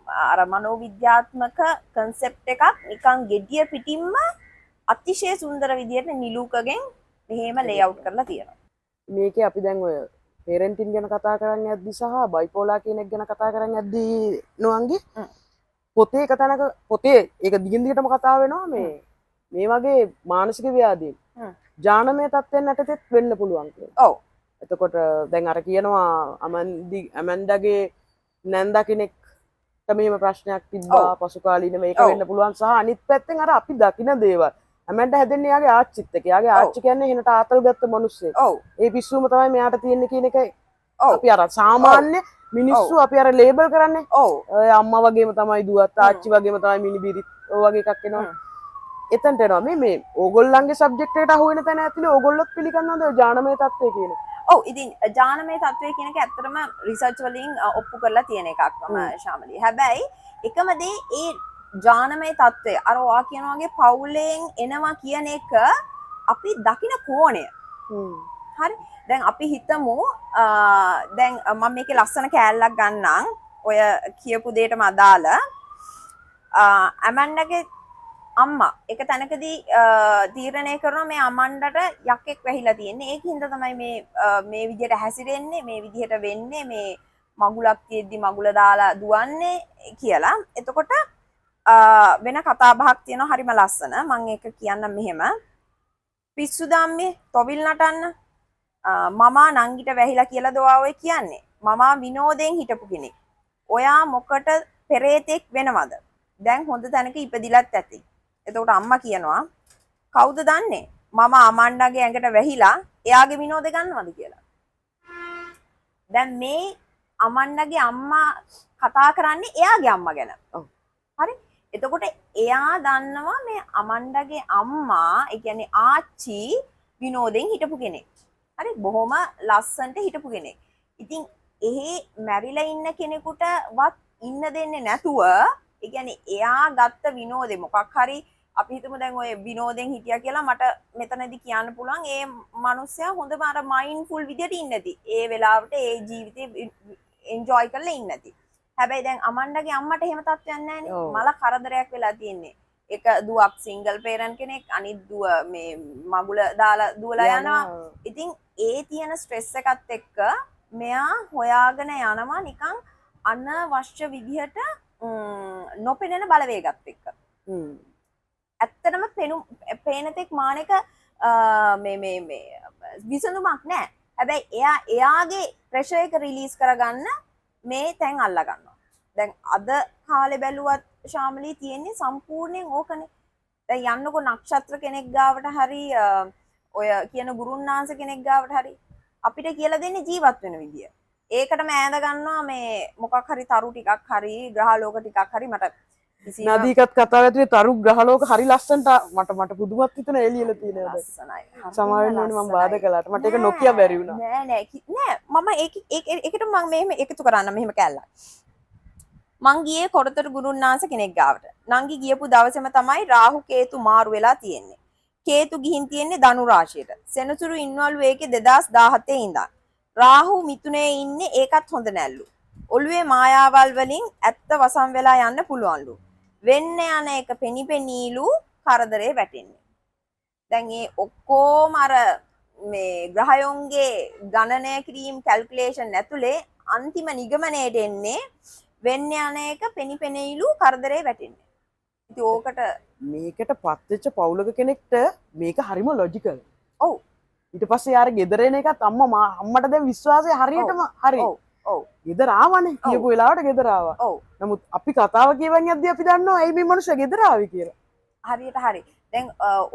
අර මනෝවිද්‍යාත්මක කන්සෙප්ට් එකක් නිකන් gediya පිටින්ම අතිශය සුන්දර විදිහට නිලූකගෙන් මෙහෙම ලේඅවුට් කරලා තියෙනවා. මේකේ අපි දැන් ඔය පේරන්ටින් ගැන කතා කරන්න යද්දි සහ බයිපෝලා කියන එක ගැන කතා කරන්න යද්දි නොවන්ගේ පොතේ එක තැනක පොතේ ඒක දිගින් දිගටම කතා වෙනවා මේ වගේ මානසික ව්‍යාධීන් ජානමය තත්ත්වයන් යටතේ වෙන්න පුළුවන් කියලා. ඔව්. එතකොට දැන් අර කියනවා ඇමන්ඩාගේ නැන්දා කෙනෙක් මෙහෙම ප්‍රශ්නයක් තිබ්බා පසු කාලීනව මේක වෙන්න පුළුවන් සහ අනිත් පැත්තෙන් අර අපි දකින දේවල් ඇමන්ඩා හැදෙන්නේ යාගේ ආච්චිත් එක්ක. යාගේ ආච්චි කියන්නේ එහෙනට ආතල් ගත්ත මිනිස්සෙක්. ඔව්. ඒ පිස්සුම තමයි මෙයාට තියෙන්නේ කියන එක අපි අර සාමාන්‍ය මිනිස්සු අපි අර ලේබල් කරන්නේ. ඔව්. අම්මා වගේම තමයි දුවත් ආච්චි වගේම තමයි මිනිබිරිත් ඔය වගේ එකක් එනවා. එතනට එනවා මේ ඕගොල්ලන්ගේ සබ්ජෙක්ට් එකට අහු වෙන තැන ඇතුලේ ඕගොල්ලොත් පිළිගන්නවද ජානමය තත්ත්වය කියන එක? ඔව් ඉතින් ජානමය තත්ත්වය කියන එක ඇත්තටම රිසර්ච් වලින් ඔප්පු කරලා තියෙන එකක් මම ශාමලී. හැබැයි එකම දේ ඒ ජානමය තත්ත්වය අර ඔයා කියන වගේ පවුලෙන් එනවා කියන එක අපි දකින කෝණය. හරි. දැන් අපි හිතමු දැන් මම මේකේ ලස්සන කෑල්ලක් ගන්නම්. ඔය කියපු දෙයටම අදාළ ඇමන්ඩාගේ අම්මා එක තැනකදී තීරණය කරනවා මේ අමන්ඩට යකෙක් වැහිලා තියෙන්නේ. ඒකින්ද තමයි මේ විදිහට හැසිරෙන්නේ, මේ විදිහට වෙන්නේ, මේ මගුලක් තියෙද්දි මගුල දාලා දුවන්නේ කියලා. එතකොට වෙන කතා බහක් තියෙනවා හරිම ලස්සන. මම ඒක කියන්නම් මෙහෙම. පිස්සු දාම්මේ තොවිල් නටන්න මමා නංගිට වැහිලා කියලාද ඔය කියන්නේ? මමා විනෝදයෙන් හිටපු කෙනෙක්. ඔයා මොකට පෙරේතෙක් වෙනවද? දැන් හොඳ තැනක ඉපදිලත් ඇති. එතකොට අම්මා කියනවා කවුද දන්නේ මම අමන්ඩාගේ ඇඟට වැහිලා එයාගේ විනෝද ගන්නවද කියලා. දැන් මේ අමන්ඩාගේ අම්මා කතා කරන්නේ එයාගේ අම්මා ගැන. හරි. එතකොට එයා දන්නවා මේ අමන්ඩාගේ අම්මා, ඒ කියන්නේ ආච්චි විනෝදෙන් හිටපු කෙනෙක්. හරි. බොහොම ලස්සනට හිටපු කෙනෙක්. ඉතින් එහෙ මැරිලා ඉන්න කෙනෙකුටවත් ඉන්න දෙන්නේ නැතුව, ඒ කියන්නේ එයා ගත්ත විනෝදේ මොකක් හරි අපි හිතමු දැන් ඔය විනෝදෙන් හිටියා කියලා මට මෙතනදී කියන්න පුළුවන් ඒ මිනිස්සයා හොඳම අර මයින්ඩ්ෆුල් විදියට ඉන්නේ නැති. ඒ වෙලාවට ඒ ජීවිතේ එන්ජොයි කරලා ඉන්නේ නැති. හැබැයි දැන් අමන්ඩාගේ අම්මට එහෙම තත්ත්වයක් නැහැනේ. මල කරදරයක් වෙලා තියෙන්නේ. එක දුවක් සිංගල් පේරන්ට් කෙනෙක්, අනිත් දුව මේ මගුල දාලා දුවලා යනවා. ඉතින් ඒ තියෙන ස්ට්‍රෙස් එකත් එක්ක මෙයා හොයාගෙන යනවා නිකන් අනවශ්‍ය විදිහට නොපෙනෙන බලවේගත් එක්ක. ඇත්තටම පේනතෙක් මානක මේ විසඳුමක් නැහැ. හැබැයි එයාගේ ප්‍රෙෂර් එක රිලීස් කරගන්න මේ තැන් අල්ලා ගන්නවා. දැන් අද කාලේ බැලුවත් ශාමලී තියෙන්නේ සම්පූර්ණයෙන් ඕකනේ. දැන් යන්නකො නක්ෂත්‍ර කෙනෙක් ගාවට හරි ඔය කියන ගුරුන්නාංශ කෙනෙක් ගාවට හරි අපිට කියලා දෙන්නේ ජීවත් වෙන විදිය. ඒකටම ඈඳ ගන්නවා මේ මොකක් හරි තරු ටිකක් හරි ග්‍රහලෝක ටිකක් හරි මට නදීකත් කතාව ඇතුලේ තරු ග්‍රහලෝක හරි ලස්සනට මට පුදුමත් හිතෙන එළියල තියෙනවා. ලස්සනයි. සමහර වෙලාවට මම බාධා කළාට මට ඒක නොකිය බැරි වුණා. නෑ මම ඒකට මම මෙහෙම එකතු කරන්න මෙහෙම කැල්ලක්. මං ගියේ කොරතර ගුරුන්නාංශ කෙනෙක් ගාවට. නංගි ගියපු දවසේම තමයි රාහු කේතු මාරු වෙලා තියෙන්නේ. කේතු ගිහින් තියෙන්නේ ධනු රාශියට. සෙනසුරු ඉන්නවලු ඒකේ 2017 ඉඳන්. රාහු මිථුනේ ඉන්නේ ඒකත් හොඳ නැල්ලු. ඔළුවේ මායාවල් වලින් ඇත්ත වසම් වෙලා යන්න පුළුවන්ලු. වෙන්න යන එක පෙනිපෙනීලු කරදරේ වැටෙන්නේ. දැන් මේ ඔක්කොම අර මේ ග්‍රහයන්ගේ ගණනය කිරීම කැල්කියුලේෂන් ඇතුලේ අන්තිම නිගමනයට එන්නේ වෙන්න යන එක පෙනිපෙනීලු කරදරේ වැටෙන්නේ. ඉතින් ඕකට මේකට පත්වෙච්ච පවුලක කෙනෙක්ට මේක හරිම ලොජිකල්. ඔව්. ඊට පස්සේ යාර ගෙදර එන එකත් අම්මට දැන් විශ්වාසය හරියටම හරි. ඔව්. ගෙදර ආවනේ. කියපු වෙලාවට ගෙදර ආවා. ඔව්. නමුත් අපි කතාව කියවන්නේ යද්දී අපි දන්නවා ඇයි මේ මනුස්සයා ගෙදර ආවේ කියලා. හරියට හරි. දැන්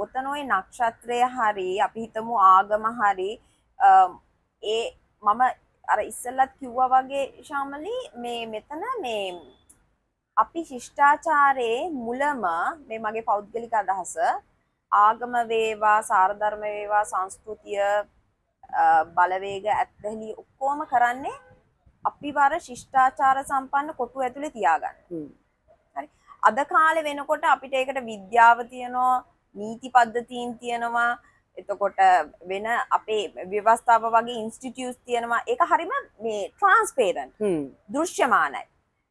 ඔතන ওই නක්ෂත්‍රය හරි අපි හිතමු ආගම හරි ඒ මම අර ඉස්සෙල්ලත් කිව්වා වගේ ශාමලී මේ මෙතන මේ අපි ශිෂ්ටාචාරයේ මුලම මේ මගේ පෞද්ගලික අදහස ආගම වේවා සාරධර්ම වේවා සංස්කෘතිය බලවේග ඇත්දැලි ඔක්කොම කරන්නේ අපි වර ශිෂ්ටාචාර සම්පන්න කොටු ඇතුලේ තියාගන්න. හරි. අද කාලේ වෙනකොට අපිට ඒකට විද්‍යාව තියෙනවා, නීති පද්ධතීන් තියෙනවා, එතකොට වෙන අපේ ව්‍යවස්ථාව වගේ ඉන්ස්ටිටියුට්ස් තියෙනවා. ඒක හරිම මේ ට්‍රාන්ස්පේරන්ට්. දෘශ්‍යමානයි.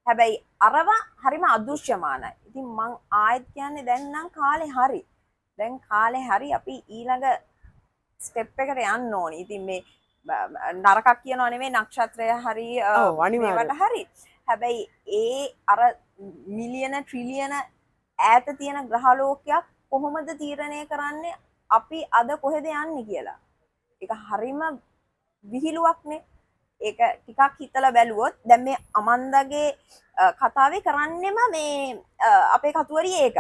හැබැයි අරවා හරිම අදෘශ්‍යමානයි. ඉතින් මං ආයෙත් කියන්නේ දැන් නම් කාලේ හරි. දැන් කාලේ හරි අපි ඊළඟ ස්ටෙප් එකට යන්න ඕනි. ඉතින් මේ නරකක් කියනවා නෙමෙයි නක්ෂත්‍රය හරි මේවට හරි. හැබැයි ඒ අර මිලියන ට්‍රිලියන ඈත තියෙන ග්‍රහලෝකයක් කොහොමද තීරණය කරන්නේ අපි අද කොහෙද යන්නේ කියලා. ඒක හරිම විහිළුවක්නේ. ඒක ටිකක් හිතලා බැලුවොත් දැන් මේ අමන්දගේ කතාවේ කරන්නෙම මේ අපේ කතුවරිය ඒක.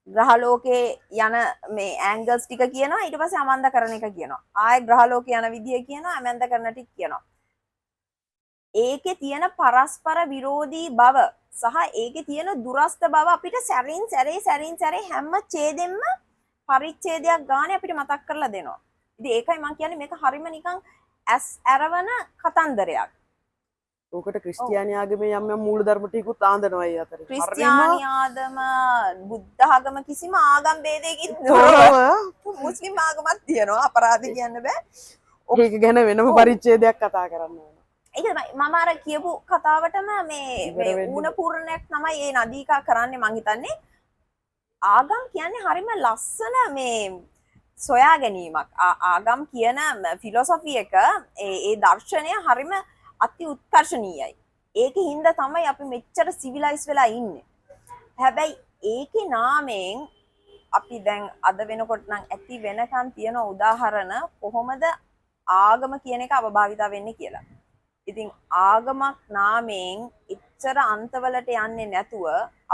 ග්‍රහලෝකේ යන මේ ඇන්ගල්ස් ටික කියනවා ඊට පස්සේ අමන්ද කරන එක කියනවා. ආයෙ ග්‍රහලෝකේ යන විදිය කියනවා අමන්ද කරන ටික කියනවා. ඒකේ තියෙන පරස්පර විරෝධී බව සහ ඒකේ තියෙන දුරස්ත බව අපිට සැරින් සැරේ හැම ඡේදෙම පරිච්ඡේදයක් ගානේ අපිට මතක් කරලා දෙනවා. ඉතින් ඒකයි මම කියන්නේ මේක හරිම නිකන් ඇස් ඇරවන කතන්දරයක්. ඕකට ක්‍රිස්තියානි ආගමේ යම් යම් මූල ධර්ම ටිකුත් ආඳනවා ඒ අතරේ. ක්‍රිස්තියානි ආගම, බුද්ධ ආගම කිසිම ආගම් ભેදයකින් තොරව මුස්ලිම් ආගමක් තියෙනවා. අපරාධ කියන්න බෑ. ඒක ගැන වෙනම පරිච්ඡේදයක් කතා කරන්න ඕන. ඒක මම අර කියපු කතාවටම මේ ඌණ පූර්ණයක් තමයි මේ නදීකා කරන්නේ මං හිතන්නේ. ආගම් කියන්නේ හරිම ලස්සන මේ සොයා ගැනීමක්. ආගම් කියන ෆිලොසොෆි එක ඒ දර්ශනය හරිම අති උත්කර්ෂණීයයි. ඒකේ හින්දා තමයි අපි මෙච්චර සිවිලයිස් වෙලා ඉන්නේ. හැබැයි ඒකේ නාමයෙන් අපි දැන් අද වෙනකොට නම් ඇති වෙනකන් තියෙන උදාහරණ කොහොමද ආගම කියන එක අවභාවිත වෙන්නේ කියලා. ඉතින් ආගමක් නාමයෙන් එච්චර අන්තවලට යන්නේ නැතුව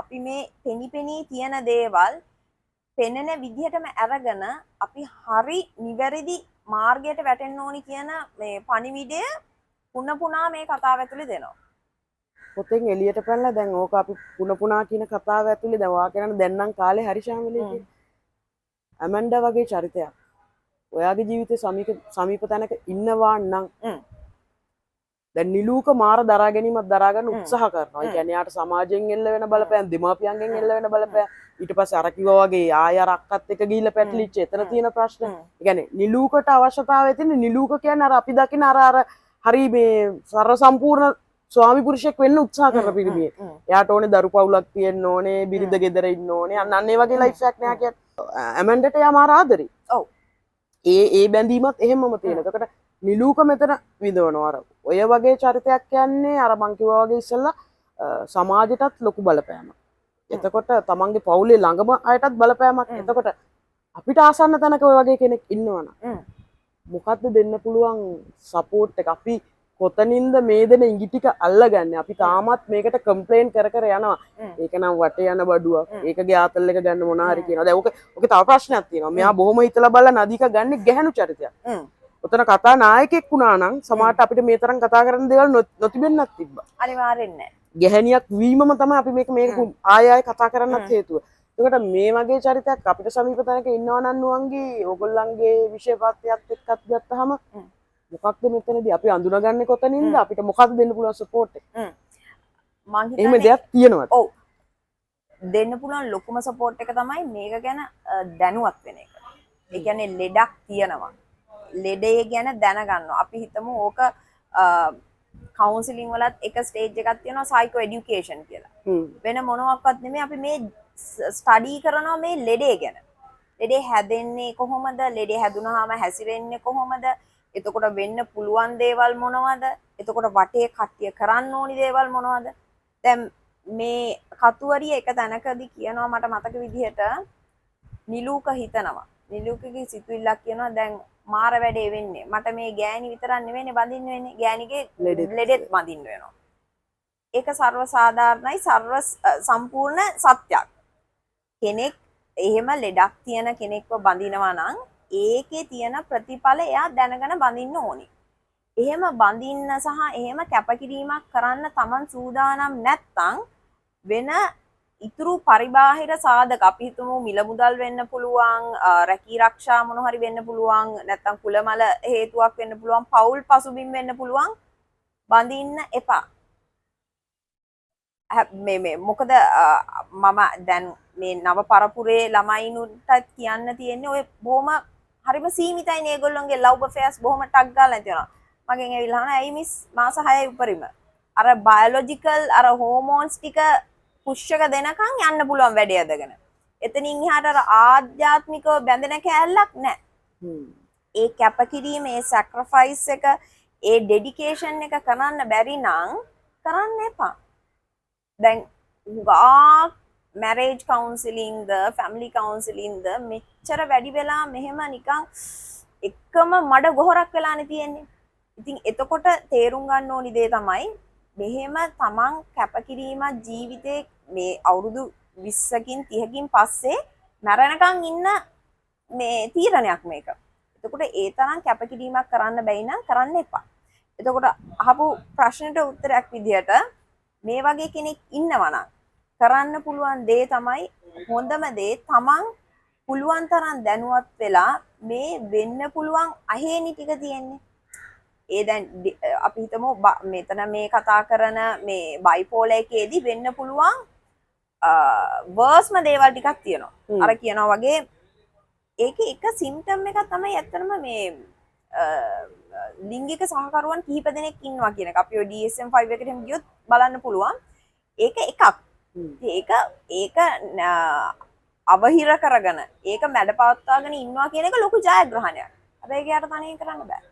අපි මේ පෙනිපෙනී තියෙන දේවල් පෙනෙන විදිහටම අරගෙන අපි හරි නිවැරදි මාර්ගයට වැටෙන්න ඕනි කියන මේ පණිවිඩය පුනා මේ කතාව ඇතුලේ දෙනවා. පොතෙන් එළියට පැනලා දැන් ඕක අපි පුනා කියන කතාව ඇතුලේ දැන් වා කරන දැන් නම් කාලේ හරි ශාමලී ඇමන්ඩා වගේ චරිතයක්. ඔයාගේ ජීවිතේ සමීප තැනක ඉන්නවා නම් දැන් නිලූක මාර දරා ගැනීමක් දරා ගන්න උත්සාහ කරනවා. ඒ කියන්නේ යාට සමාජයෙන් එල්ල වෙන බලපෑම්, දෙමාපියන්ගෙන් එල්ල වෙන බලපෑම්, ඊට පස්සේ අර කිව්වා වගේ ආය අර අක්කත් එක්ක ගිහිල්ලා පැටලිච්ච එතන තියෙන ප්‍රශ්න. ඒ කියන්නේ නිලූකට අවශ්‍යතාවය තියෙන නිලූක කියන්නේ අර අපි දකින අර හරි මේ සර්ව සම්පූර්ණ ස්වාමි පුරුෂයෙක් වෙන්න උත්සාහ කරන පිරිමියෙක්. එයාට ඕනේ දරු පවුලක් තියෙන්න ඕනේ, බිරිඳ ගෙදර ඉන්න ඕනේ. අන්න ඒ වගේ ලයිෆ් එකක් නෑ කියන්නේ. ඇමන්ඩට යා මාර ආදරේ. ඔව්. ඒ බැඳීමත් එහෙමම තියෙන. එතකොට නිලූක මෙතන විඳවනවා. අර ඔය වගේ චරිතයක් කියන්නේ අර මං කිව්වා වගේ ඉස්සෙල්ලා සමාජයටත් ලොකු බලපෑමක්. එතකොට තමන්ගේ පවුලේ ළඟම අයටත් බලපෑමක්. එතකොට අපිට ආසන්න තැනක ඔය වගේ කෙනෙක් ඉන්නවනම් මොකද්ද දෙන්න පුළුවන් සපෝට් එක? අපි කොතනින්ද මේ දෙන ඉඟි ටික අල්ලගන්නේ? අපි තාමත් මේකට කම්ප්ලේන් කර කර යනවා. ඒක නම් වටේ යන බඩුවක්. ඒකගේ ආතල් එක ගන්න මොනවා හරි කියනවා. දැන් ඔක තව ප්‍රශ්නයක් තියෙනවා. මෙයා බොහොම හිතලා බලලා නදීක ගන්නේ ගැහණු චරිතයක්. ඔතන කතා නායකයෙක් වුණා නම් සමහරට අපිට මේ තරම් කතා කරන්න දේවල් නොතිබෙන්නත් තිබ්බා. අනිවාර්යෙන් නෑ. ගැහණියක් වීමම තමයි අපි මේක ආය ආය කතා කරන්නත් හේතුව. එතකොට මේ වගේ චරිතයක් අපිට සමීප තැනක ඉන්නවා නම් නුවන්ගේ ඕගොල්ලන්ගේ විෂයපත්‍යයත් එක්කත් ගත්තාම මොකක්ද මෙතනදී අපි අඳුනගන්නේ කොතනින්ද අපිට මොකක්ද දෙන්න පුළුවන් සපෝට් එක? මං එහෙම දෙයක් තියෙනවද? ඔව්. දෙන්න පුළුවන් ලොකුම සපෝට් එක තමයි මේක ගැන දැනුවත් වෙන එක. ඒ කියන්නේ ලෙඩක් තියෙනවා. ලෙඩේ ගැන දැනගන්නවා. අපි හිතමු ඕක කවුන්සිලින් වලත් එක ස්ටේජ් එකක් තියෙනවා සයිකෝ එඩියුකේෂන් කියලා. වෙන මොනවාක්වත් නෙමෙයි අපි මේ ස්ටඩි කරනවා මේ ලෙඩේ ගැන. ලෙඩේ හැදෙන්නේ කොහොමද? ලෙඩේ හැදුනහම හැසිරෙන්නේ කොහොමද? එතකොට වෙන්න පුළුවන් දේවල් මොනවද? එතකොට වටේ කට්ටිය කරන්න ඕනි දේවල් මොනවද? දැන් මේ කතුවරිය එක තැනකදී කියනවා මට මතක විදිහට නිලූක හිතනවා. නිලූකගේ සිතුවිල්ලක් කියනවා දැන් මාර වැඩේ වෙන්නේ. මට මේ ගෑණි විතරක් නෙවෙයිනේ බඳින්න වෙන්නේ. ගෑණිගේ ලෙඩෙත් බඳින්න වෙනවා. ඒක සර්ව සාධාරණයි සම්පූර්ණ සත්‍යයක්. කෙනෙක් එහෙම ලෙඩක් තියෙන කෙනෙක්ව බඳිනවා නම් ඒකේ තියෙන ප්‍රතිඵල එයා දැනගෙන බඳින්න ඕනේ. එහෙම බඳින්න සහ එහෙම කැපකිරීමක් කරන්න Taman සූදානම් නැත්නම් වෙන ඉතුරු පරිබාහිර සාධක අපි හිතමු මිල මුදල් වෙන්න පුළුවන් රැකී ආරක්ෂා මොන හරි වෙන්න පුළුවන් නැත්නම් කුලමල හේතුවක් වෙන්න පුළුවන් පෞල් පසුබිම් වෙන්න පුළුවන් බඳින්න එපා මේ මොකද මම දැන් මේ නව පරපුරේ ළමයිනුන්ටත් කියන්න තියෙන්නේ ඔය බොහොම හරිම සීමිතයි නේ ඒගොල්ලොන්ගේ ලව් අෆෙයර්ස් බොහොම ටක් ගාලා තියෙනවා මගෙන් ඇවිල්ලා අහනවා ඇයි මිස් මාස 6යි උපරිම අර බයොලොජිකල් අර හෝමෝන්ස් ටික පුෂ් එක දෙනකන් යන්න පුළුවන් වැඩේ අදගෙන. එතනින් එහාට අර ආධ්‍යාත්මිකව බැඳෙන කෑල්ලක් නැහැ. ඒ කැපකිරීම, ඒ සැක්‍රිෆයිස් එක, ඒ ඩෙඩිකේෂන් එක කරන්න බැරි නම් කරන්න එපා. දැන් ගා මැරේජ් කවුන්සිලින්ග් ද, ෆැමිලි කවුන්සිලින්ග් ද මෙච්චර වැඩි වෙලා මෙහෙම නිකන් එකම මඩ ගොහරක් වෙලානේ තියෙන්නේ. ඉතින් එතකොට තේරුම් ගන්න ඕනි දේ තමයි මෙහෙම තමන් කැපකිරීමක් ජීවිතේ මේ අවුරුදු 20කින් 30කින් පස්සේ මැරෙනකන් ඉන්න මේ තීරණයක් මේක. එතකොට ඒ තරම් කැපකිරීමක් කරන්න බැයි නම් කරන්න එපා. එතකොට අහපු ප්‍රශ්නෙට උත්තරයක් විදියට මේ වගේ කෙනෙක් ඉන්නවා නම් කරන්න පුළුවන් දේ තමයි හොඳම දේ තමන් පුළුවන් තරම් දැනුවත් වෙලා මේ වෙන්න පුළුවන් අහේනි ටික තියෙන්නේ. ඒ දැන් අපි හිතමු මෙතන මේ කතා කරන මේ බයිපෝලර් එකේදී වෙන්න පුළුවන් වර්ස්ම දේවල් ටිකක් තියෙනවා. අර කියනවා වගේ ඒකේ එක සිම්ප්ටම් එකක් තමයි ඇත්තටම මේ ලිංගික සහකරුවන් කිහිප දෙනෙක් ඉන්නවා කියන එක. අපි ඔය DSM-5 එකට එහෙම ගියොත් බලන්න පුළුවන්. ඒක එකක්. ඒක අවහිර කරගෙන ඒක මැඩපවත්වාගෙන ඉන්නවා කියන එක ලොකු ජයග්‍රහණයක්. හැබැයි ඒකට තනියෙන් කරන්න බෑ.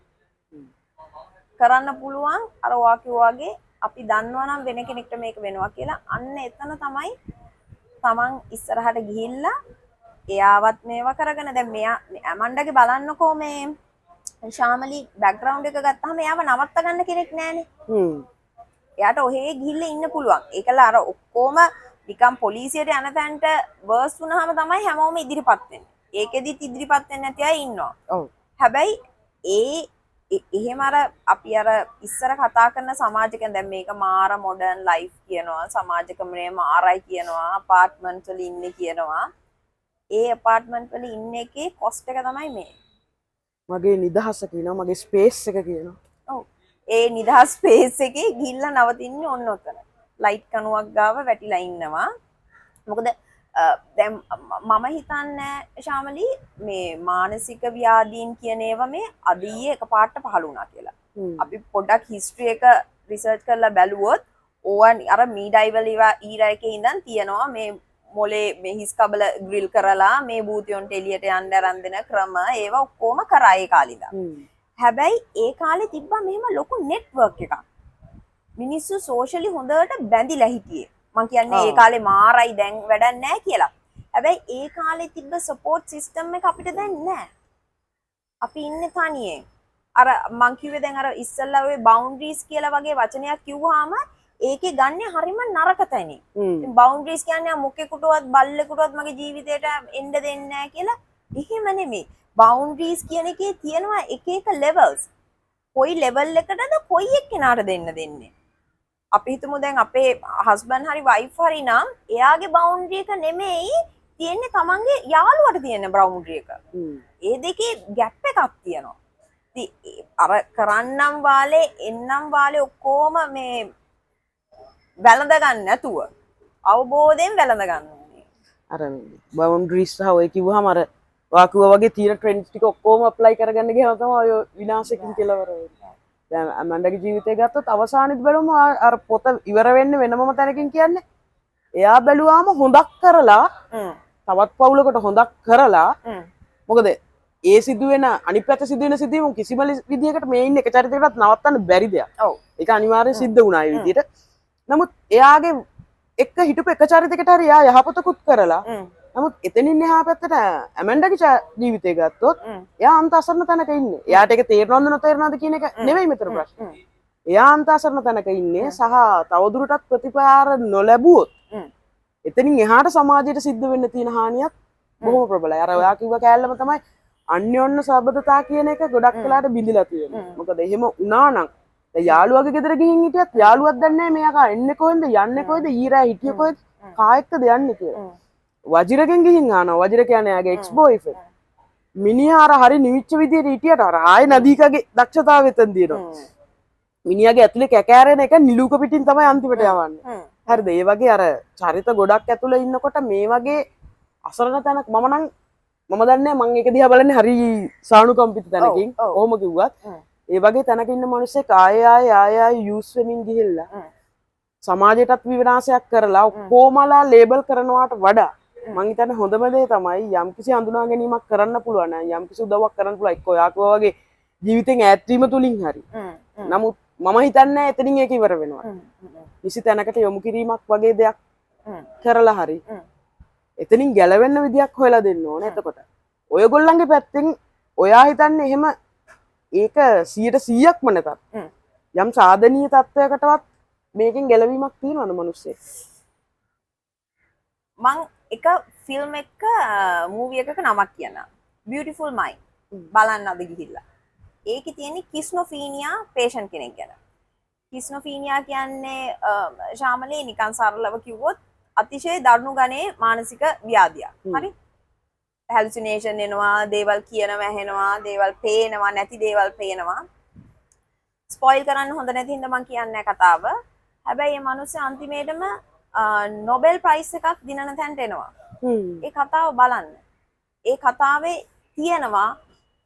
කරන්න පුළුවන් අර වාගේ අපි දන්නවා නම් වෙන කෙනෙක්ට මේක වෙනවා කියලා අන්න එතන තමයි තමන් ඉස්සරහට ගිහිල්ලා එයාවත් මේවා කරගෙන දැන් මෙයා ඇමන්ඩගේ බලන්නකෝ මේ ශාමලි බෑග්ග්‍රවුන්ඩ් එක ගත්තාම එයාව නවත්ත ගන්න කෙනෙක් නැහනේ. එයාට ඔහේ ගිහිල්ලා ඉන්න පුළුවන්. ඒකල අර ඔක්කොම නිකන් පොලිසියට යන තැනට වර්ස් වුණාම තමයි හැමෝම ඉදිරිපත් වෙන්නේ. ඒකෙදිත් ඉදිරිපත් වෙන්නේ නැති අය ඉන්නවා. ඔව්. හැබැයි එහෙම අර අපි අර ඉස්සර කතා කරන සමාජිකයන් දැන් මේක මාර මොඩර්න් ලයිෆ් කියනවා සමාජිකමනේ මාරයි කියනවා අපාර්ට්මන්ට් වල ඉන්නේ කියනවා ඒ අපාර්ට්මන්ට් වල ඉන්න එකේ කොස්ට් එක තමයි මේ මගේ නිදහස කියනවා මගේ ස්පේස් එක කියනවා ඔව් ඒ නිදහස් ස්පේස් එකේ ගිහිල්ලා නවතින්නේ ඔන්න ඔතන ලයිට් කණුවක් ගාව වැටිලා ඉන්නවා මොකද දැන් මම හිතන්නේ ශාමලි මේ මානසික ව්‍යාධීන් කියන ඒවා මේ අදීයේ එකපාරට පහළ වුණා කියලා. අපි පොඩ්ඩක් හිස්ටරි එක රිසර්ච් කරලා බැලුවොත් ඕවන් අර මීඩයිවල් ඊරා එකේ ඉඳන් තියෙනවා මේ මොලේ මේ හිස් කබල ග්‍රිල් කරලා මේ භූතයන්ට එළියට යන්න ආරම්භ දෙන ක්‍රම ඒවා ඔක්කොම කරා ඒ කාලේ ඉඳන්. හැබැයි ඒ කාලේ තිබ්බා මෙහෙම ලොකු නෙට්වර්ක් එකක්. මිනිස්සු සෝෂලි හොඳට බැඳිලා හිටියේ. මං කියන්නේ ඒ කාලේ මාරයි දැන් වැඩක් නැහැ කියලා. හැබැයි ඒ කාලේ තිබ්බ සපෝට් සිස්ටම් එක අපිට දැන් නැහැ. අපි ඉන්නේ තනියෙන්. අර මං කිව්වේ දැන් අර ඉස්සල්ලා ඔය බවුන්ඩරිස් කියලා වගේ වචනයක් කිව්වහම ඒකේ ගන්නේ හරිම නරක තැනින්. බවුන්ඩරිස් කියන්නේ මොකෙකුටවත් බල්ලෙකුටවත් මගේ ජීවිතේට එන්න දෙන්නේ නැහැ කියලා. එහෙම නෙමෙයි. බවුන්ඩරිස් කියන එකේ තියෙනවා එක එක ලෙවල්ස්. කොයි ලෙවල් එකටද කොයි එක්කෙනාට දෙන්නේ. අපි හිතමු දැන් අපේ හස්බන්ඩ් හරි වයිෆ් හරි නම් එයාගේ බවුන්ඩරි එක නෙමෙයි තියෙන්නේ තමන්ගේ යාළුවට තියෙන බවුන්ඩරි එක. ඒ දෙකේ ගැප් එකක් තියෙනවා. ඉතින් අර කරන්නම් වාලේ එන්නම් වාලේ ඔක්කොම මේ වැළඳ ගන්න නැතුව අවබෝධයෙන් වැළඳ ගන්න ඕනේ. අර බවුන්ඩරිස් සහ ඔය කිව්වහම අර වාකුව වගේ තියෙන ට්‍රෙන්ඩ්ස් ටික ඔක්කොම අප්ලයි කරගන්න ගියාම තමයි ඔය විනාශකින් කෙලවර වෙන්නේ. දැන් අමන්ඩගේ ජීවිතය ගත්තොත් අවසානෙත් බලමු අර පොත ඉවර වෙන්නේ වෙනමම තැනකින් කියන්නේ. එයා බැලුවාම හොඳක් කරලා තවත් පවුලකට හොඳක් කරලා මොකද ඒ සිදුවෙන අනිත් පැත්ත සිදුවෙන සිදුවීම කිසිම විදියකට මේ ඉන්න එක චරිතයකටත් නවත්තන්න බැරි දෙයක්. ඔව්. ඒක අනිවාර්යෙන් සිද්ධ වුණා ඒ විදියට. නමුත් එයාගේ එක්ක හිටපු එක චරිතයකට හරි එයා යහපතකුත් කරලා නමුත් එතනින් එහා පැත්තට ඇමන්ඩගේ ජීවිතය ගත්තොත් එයා අන්ත අසරණ තැනක ඉන්නේ. එයාට ඒක තේරෙනවද නොතේරෙනවද කියන එක නෙවෙයි මෙතන ප්‍රශ්නේ. එයා අන්ත අසරණ තැනක ඉන්නේ සහ තවදුරටත් ප්‍රතිපාර නොලැබුවොත් එතනින් එහාට සමාජයට සිද්ධ වෙන්න තියෙන හානියක් බොහොම ප්‍රබලයි. අර ඔයා කිව්ව කෑල්ලම තමයි අන්‍යෝන්‍ය සබඳතා කියන එක ගොඩක් වෙලාට බිඳිලා තියෙනවා. මොකද එහෙම වුණා නම් දැන් යාළුවාගේ ගෙදර ගිහින් හිටියත් යාළුවක් දන්නේ නැහැ මෙයා එන්නේ කොහෙන්ද යන්නේ කොහෙද ඊරා හිටියේ කොහෙද කායක්ද යන්නේ කියලා. වජිරගෙන් ගිහින් ආනවා. වජිර කියන්නේ යාගේ එක්ස් බෝයිෆ්‍රෙන්ඩ්. මිනිහා අර හරි නිවිච්ච විදියට හිටියට අර ආයේ නදීකගේ දක්ෂතාවය එතන දිනනවා. මිනිහාගේ ඇතුලේ කැකෑරෙන එක නිලුක පිටින් තමයි අන්තිමට යවන්නේ. හරිද? ඒ වගේ අර චරිත ගොඩක් ඇතුලේ ඉන්නකොට මේ වගේ අසරණ තැනක් මම දන්නේ මම ඒක දිහා බලන්නේ හරි සානුකම්පිත තැනකින්. කොහොම කිව්වත් ඒ වගේ තැනක ඉන්න මිනිස්සෙක් ආයෙ යූස් වෙමින් ගිහිල්ලා සමාජයටත් විනාශයක් කරලා ඔක්කොමලා ලේබල් කරනවාට වඩා මං හිතන්නේ හොඳම දේ තමයි යම්කිසි හඳුනා ගැනීමක් කරන්න පුළුවන් නම් යම්කිසි උදව්වක් කරන්න පුළුවන් එක්ක ඔයාක වගේ ජීවිතෙන් ඈත් වීම තුලින් හරි. නමුත් මම හිතන්නේ එතනින් ඒක ඉවර වෙනවා. නිසි තැනකට යොමු කිරීමක් වගේ දෙයක් කරලා හරි. එතනින් ගැලවෙන්න විදියක් හොයලා දෙන්න ඕනේ. එතකොට ඔයගොල්ලන්ගේ පැත්තෙන් ඔයා හිතන්නේ එහෙම ඒක 100%ක්ම නැතත් යම් සාධනීය තත්වයකටවත් මේකෙන් ගැලවීමක් තියෙනවද මිනිස්සේ? මං එක ෆිල්ම් එක මූවි එකක නමක් කියන්නම්. Beautiful Mind. බලන්න අද ගිහිල්ලා. ඒකේ තියෙන්නේ කිස්නොෆීනියා පේෂන්ට් කෙනෙක් ගැන. කිස්නොෆීනියා කියන්නේ ශාමලේ නිකන් සරලව කිව්වොත් අතිශය දරුණු ගණේ මානසික ව්‍යාධියක්. හරි? හැලුසිනේෂන් එනවා, දේවල් කියනවා, ඇහෙනවා, දේවල් පේනවා, නැති දේවල් පේනවා. ස්පොයිල් කරන්න හොඳ නැති හින්දා මං කියන්නේ නැහැ කතාව. හැබැයි මේ මිනිස්සු අන්තිමේටම නොබෙල් ප්‍රයිස් එකක් දිනන තැනට එනවා. ඒ කතාව බලන්න. ඒ කතාවේ තියෙනවා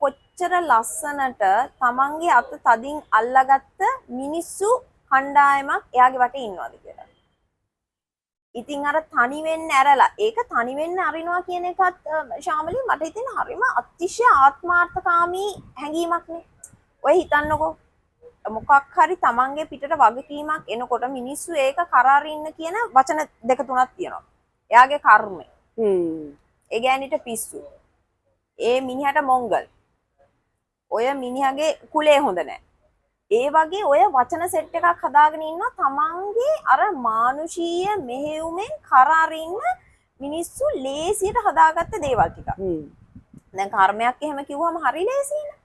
කොච්චර ලස්සනට තමන්ගේ අත තදින් අල්ලගත්ත මිනිස්සු කණ්ඩායමක් එයාගේ වටේ ඉන්නවද කියලා. ඉතින් අර තනි වෙන්න ඇරලා ඒක තනි වෙන්න අරිනවා කියන එකත් ශාමලී මට හිතෙන හරිම අතිශය ආත්මාර්ථකාමී හැඟීමක් නේ. ඔය හිතන්නකෝ මොකක් හරි තමන්ගේ පිටට වගකීමක් එනකොට මිනිස්සු ඒක කරාරින්න කියන වචන දෙක තුනක් තියෙනවා. එයාගේ කර්මය. ඒ ගෑනිට පිස්සු. ඒ මිනිහට මොංගල්. ඔය මිනිහගේ කුලේ හොඳ නැහැ. ඒ වගේ ඔය වචන සෙට් එකක් හදාගෙන ඉන්නවා තමන්ගේ අර මානුෂීය මෙහෙයුමෙන් කරාරින්න මිනිස්සු ලේසියට හදාගත්ත දේවල් ටික. දැන් කර්මයක් එහෙම කිව්වම හරි ලේසියිනේ.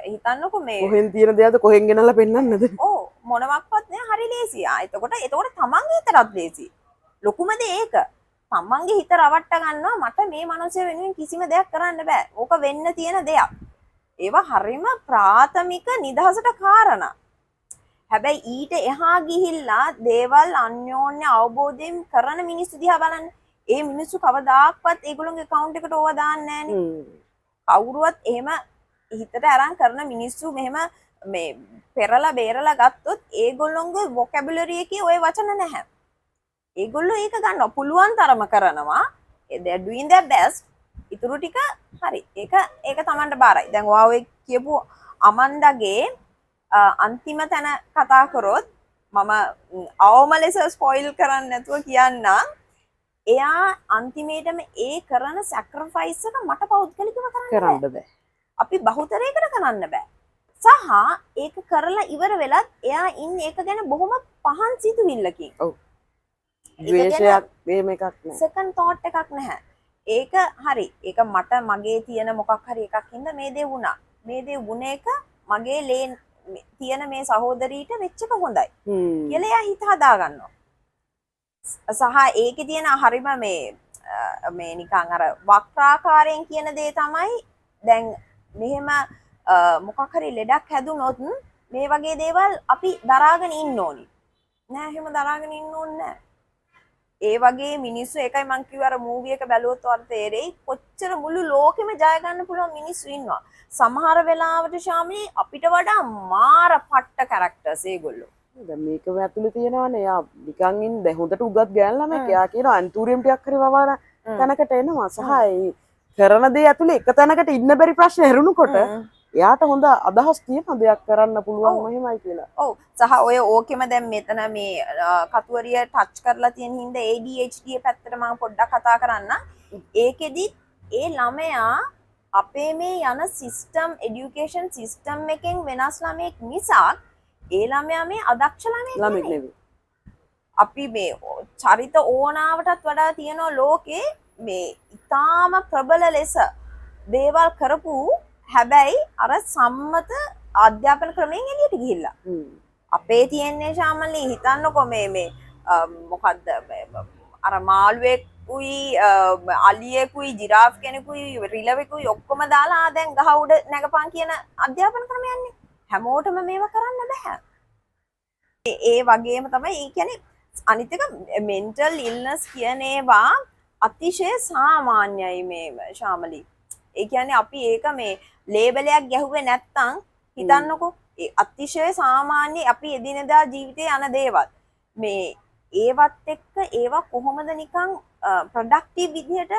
හිතන්නකො මේ කොහෙන් තියෙන දෙයක්ද කොහෙන් ගෙනල්ලා පෙන්නන්නද? ඔව් මොනවත්වත් නෑ හරි ලේසියි. එතකොට තමන්ගේ හිතටත් ලේසියි. ලොකුම දේ ඒක. තමන්ගේ හිත රවට්ට ගන්නවා මට මේ මනුස්සය වෙනුවෙන් කිසිම දෙයක් කරන්න බෑ. ඕක වෙන්න තියෙන දෙයක්. ඒවා හරිම ප්‍රාථමික නිදහසට කාරණා. හැබැයි ඊට එහා ගිහිල්ලා දේවල් අන්‍යෝන්‍ය අවබෝධයෙන් කරන මිනිස්සු දිහා බලන්න. ඒ මිනිස්සු කවදාක්වත් ඒගොල්ලෝගේ account එකට ඕවා දාන්නේ නෑනේ. කවුරුවත් එහෙම හිතට අරන් කරන මිනිස්සු මෙහෙම මේ පෙරලා බේරලා ගත්තොත් ඒගොල්ලොන්ගේ vocabulary එකේ ওই වචන නැහැ. ඒගොල්ලෝ ඒක ගන්නවා පුළුවන් තරම කරනවා. they are doing their best. ඉතුරු ටික හරි. ඒක Tamanට බාරයි. දැන් ඔයා ඔය කියපු අමන්දාගේ අන්තිම තැන කතා කරොත් මම අවම ලෙස ස්පොයිල් කරන්න නැතුව කියන්නම්. එයා අන්තිමේටම ඒ කරන සැක්‍රිෆයිස් එක මට පෞද්ගලිකව කරන්න බෑ. අපි බහුතරයකට කරන්න බෑ. සහ ඒක කරලා ඉවර වෙලත් එයා ඉන්නේ ඒක ගැන බොහොම පහන් සිතුවිල්ලකින්. ඔව්. ද්වේෂයක් මේම එකක් නෑ. සෙකන්ඩ් තෝට් එකක් නැහැ. ඒක හරි. ඒක මට මගේ තියෙන මොකක් හරි එකක් හින්දා මේ දේ වුණා. මේ දේ වුණ එක මගේ ලේ තියෙන මේ සහෝදරීට වෙච්ච එක හොඳයි. කියලා එයා හිත හදා ගන්නවා. සහ ඒකේ තියෙන හරිම මේ නිකන් අර වක්‍රාකාරයෙන් කියන දේ තමයි දැන් මෙහෙම මොකක් හරි ලෙඩක් හැදුනොත් මේ වගේ දේවල් අපි දරාගෙන ඉන්න ඕනි. නෑ එහෙම දරාගෙන ඉන්න ඕනේ නෑ. ඒ වගේ මිනිස්සු ඒකයි මං කිව්ව අර මූවි එක බැලුවොත් ඔයාලට තේරෙයි කොච්චර මුළු ලෝකෙම ජය ගන්න පුළුවන් මිනිස්සු ඉන්නවා. සමහර වෙලාවට ශාමිනී අපිට වඩා මාර පට්ට කැරක්ටර්ස් ඒගොල්ලෝ. දැන් මේකම ඇතුලේ තියෙනවානේ. එයා නිකන් ඉන්න දැන් හොඳට උගත් ගෑන ළමෙක්. එයා කියනවා අන්තූරියම් ටිකක් හරි වවාන තැනකට එනවා. සහ ඒ කරන දේ ඇතුලේ එක තැනකට ඉන්න බැරි ප්‍රශ්න හැරුණුකොට එයාට හොඳ අදහස් තියෙන දෙයක් කරන්න පුළුවන් මෙහෙමයි කියලා. ඔව්. සහ ඔය ඕකෙම දැන් මෙතන මේ කතුවරිය ටච් කරලා තියෙන හින්දා ADHD පැත්තට මම පොඩ්ඩක් කතා කරන්න. ඒකෙදි ඒ ළමයා අපේ මේ යන සිස්ටම් এডুকেෂන් සිස්ටම් එකෙන් වෙනස් ළමෙක් මිසක් ඒ ළමයා මේ අදක්ෂ ළමෙක් නෙවෙයි. අපි මේ චරිත ඕනාවටත් වඩා තියෙන ලෝකේ මේ ඊටාම ප්‍රබල ලෙස දේවල් කරපු හැබැයි අර සම්මත අධ්‍යාපන ක්‍රමයෙන් එළියට ගිහිල්ලා. අපේ තියෙන්නේ ශාමලි හිතන්නකෝ මේ මොකද්ද අර මාළුවෙකුයි අලියෙකුයි ජිරාෆ් කෙනෙකුයි රිලවෙකුයි ඔක්කොම දාලා දැන් ගහ උඩ නැගපන් කියන අධ්‍යාපන ක්‍රමයන්නේ. හැමෝටම මේව කරන්න බෑ. ඒ වගේම තමයි ඒ කියන්නේ අනිත් එක මෙන්ටල් ඉල්නස් කියන ඒවා අතිශය සාමාන්‍යයි මේ ශාමලි. ඒ කියන්නේ අපි ඒක මේ ලේබලයක් ගැහුවේ නැත්තම් හිතන්නකෝ ඒ අතිශය සාමාන්‍ය අපි එදිනෙදා ජීවිතේ යන දේවල් මේ ඒවත් එක්ක ඒවා කොහොමද නිකන් ප්‍රොඩක්ටිව් විදිහට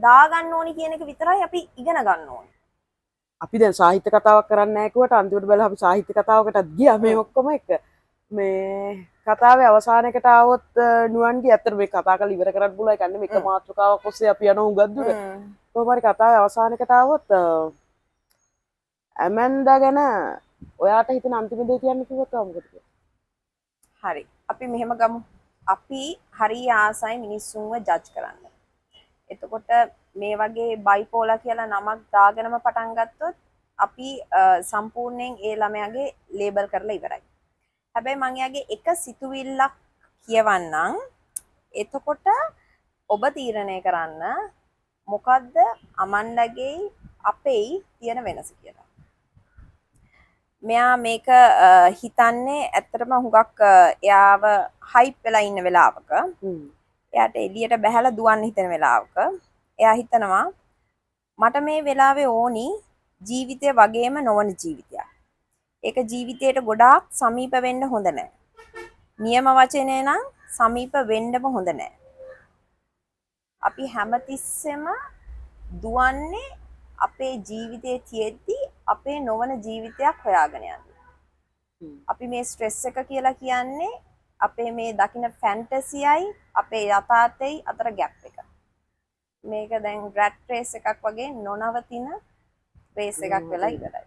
දාගන්න ඕනි කියන එක විතරයි අපි ඉගෙන ගන්න ඕනේ. අපි දැන් සාහිත්‍ය කතාවක් කරන්න නැහැ කිව්වට අන්තිමට බලලා අපි සාහිත්‍ය කතාවකටත් ගියා මේ ඔක්කොම එක. මේ කතාවේ අවසානයකට ආවොත් නුවන්ගේ ඇත්තට මේ කතා කරලා ඉවර කරන්න පුළුවන් ඒ කියන්නේ මේක මාතෘකාවක් ඔස්සේ අපි යන උගත් දුර. කොහොම හරි කතාවේ අවසානයකට ආවොත් ඇමන්ඩා ගැන ඔයාට හිතෙන අන්තිම දේ කියන්න කිව්වොත් මොකද කියන්නේ? හරි. අපි මෙහෙම ගමු. අපි හරි ආසයි මිනිස්සුන්ව ජජ් කරන්න. එතකොට මේ වගේ බයිපෝලා කියලා නමක් දාගෙනම පටන් ගත්තොත් අපි සම්පූර්ණයෙන් ඒ ළමයාගේ ලේබල් කරලා ඉවරයි. හැබැයි මම එයාගේ එක සිතුවිල්ලක් කියවන්නම්. එතකොට ඔබ තීරණය කරන්න මොකද්ද අමන්ඩගේ අපේයි තියෙන වෙනස කියලා. මෙයා මේක හිතන්නේ ඇත්තටම හුඟක් එයාව හයිප් වෙලා ඉන්න වෙලාවක එයාට එළියට බහැලා දුවන්න හිතෙන වෙලාවක එයා හිතනවා මට මේ වෙලාවේ ඕනි ජීවිතය වගේම නොවන ජීවිතයක්. ඒක ජීවිතයට ගොඩාක් සමීප වෙන්න හොඳ නැහැ. නියම වචනේ නම් සමීප වෙන්නම හොඳ නැහැ. අපි හැමතිස්සෙම දුවන්නේ අපේ ජීවිතයේ තියෙද්දි අපේ නොවන ජීවිතයක් හොයාගෙන යන්න. අපි මේ ස්ට්‍රෙස් එක කියලා කියන්නේ අපේ මේ දකින ෆැන්ටසියයි අපේ යථාර්ථයයි අතර ගැප් එක. මේක දැන් රැට් රේස් එකක් වගේ නොනවතින රේස් එකක් වෙලා ඉවරයි.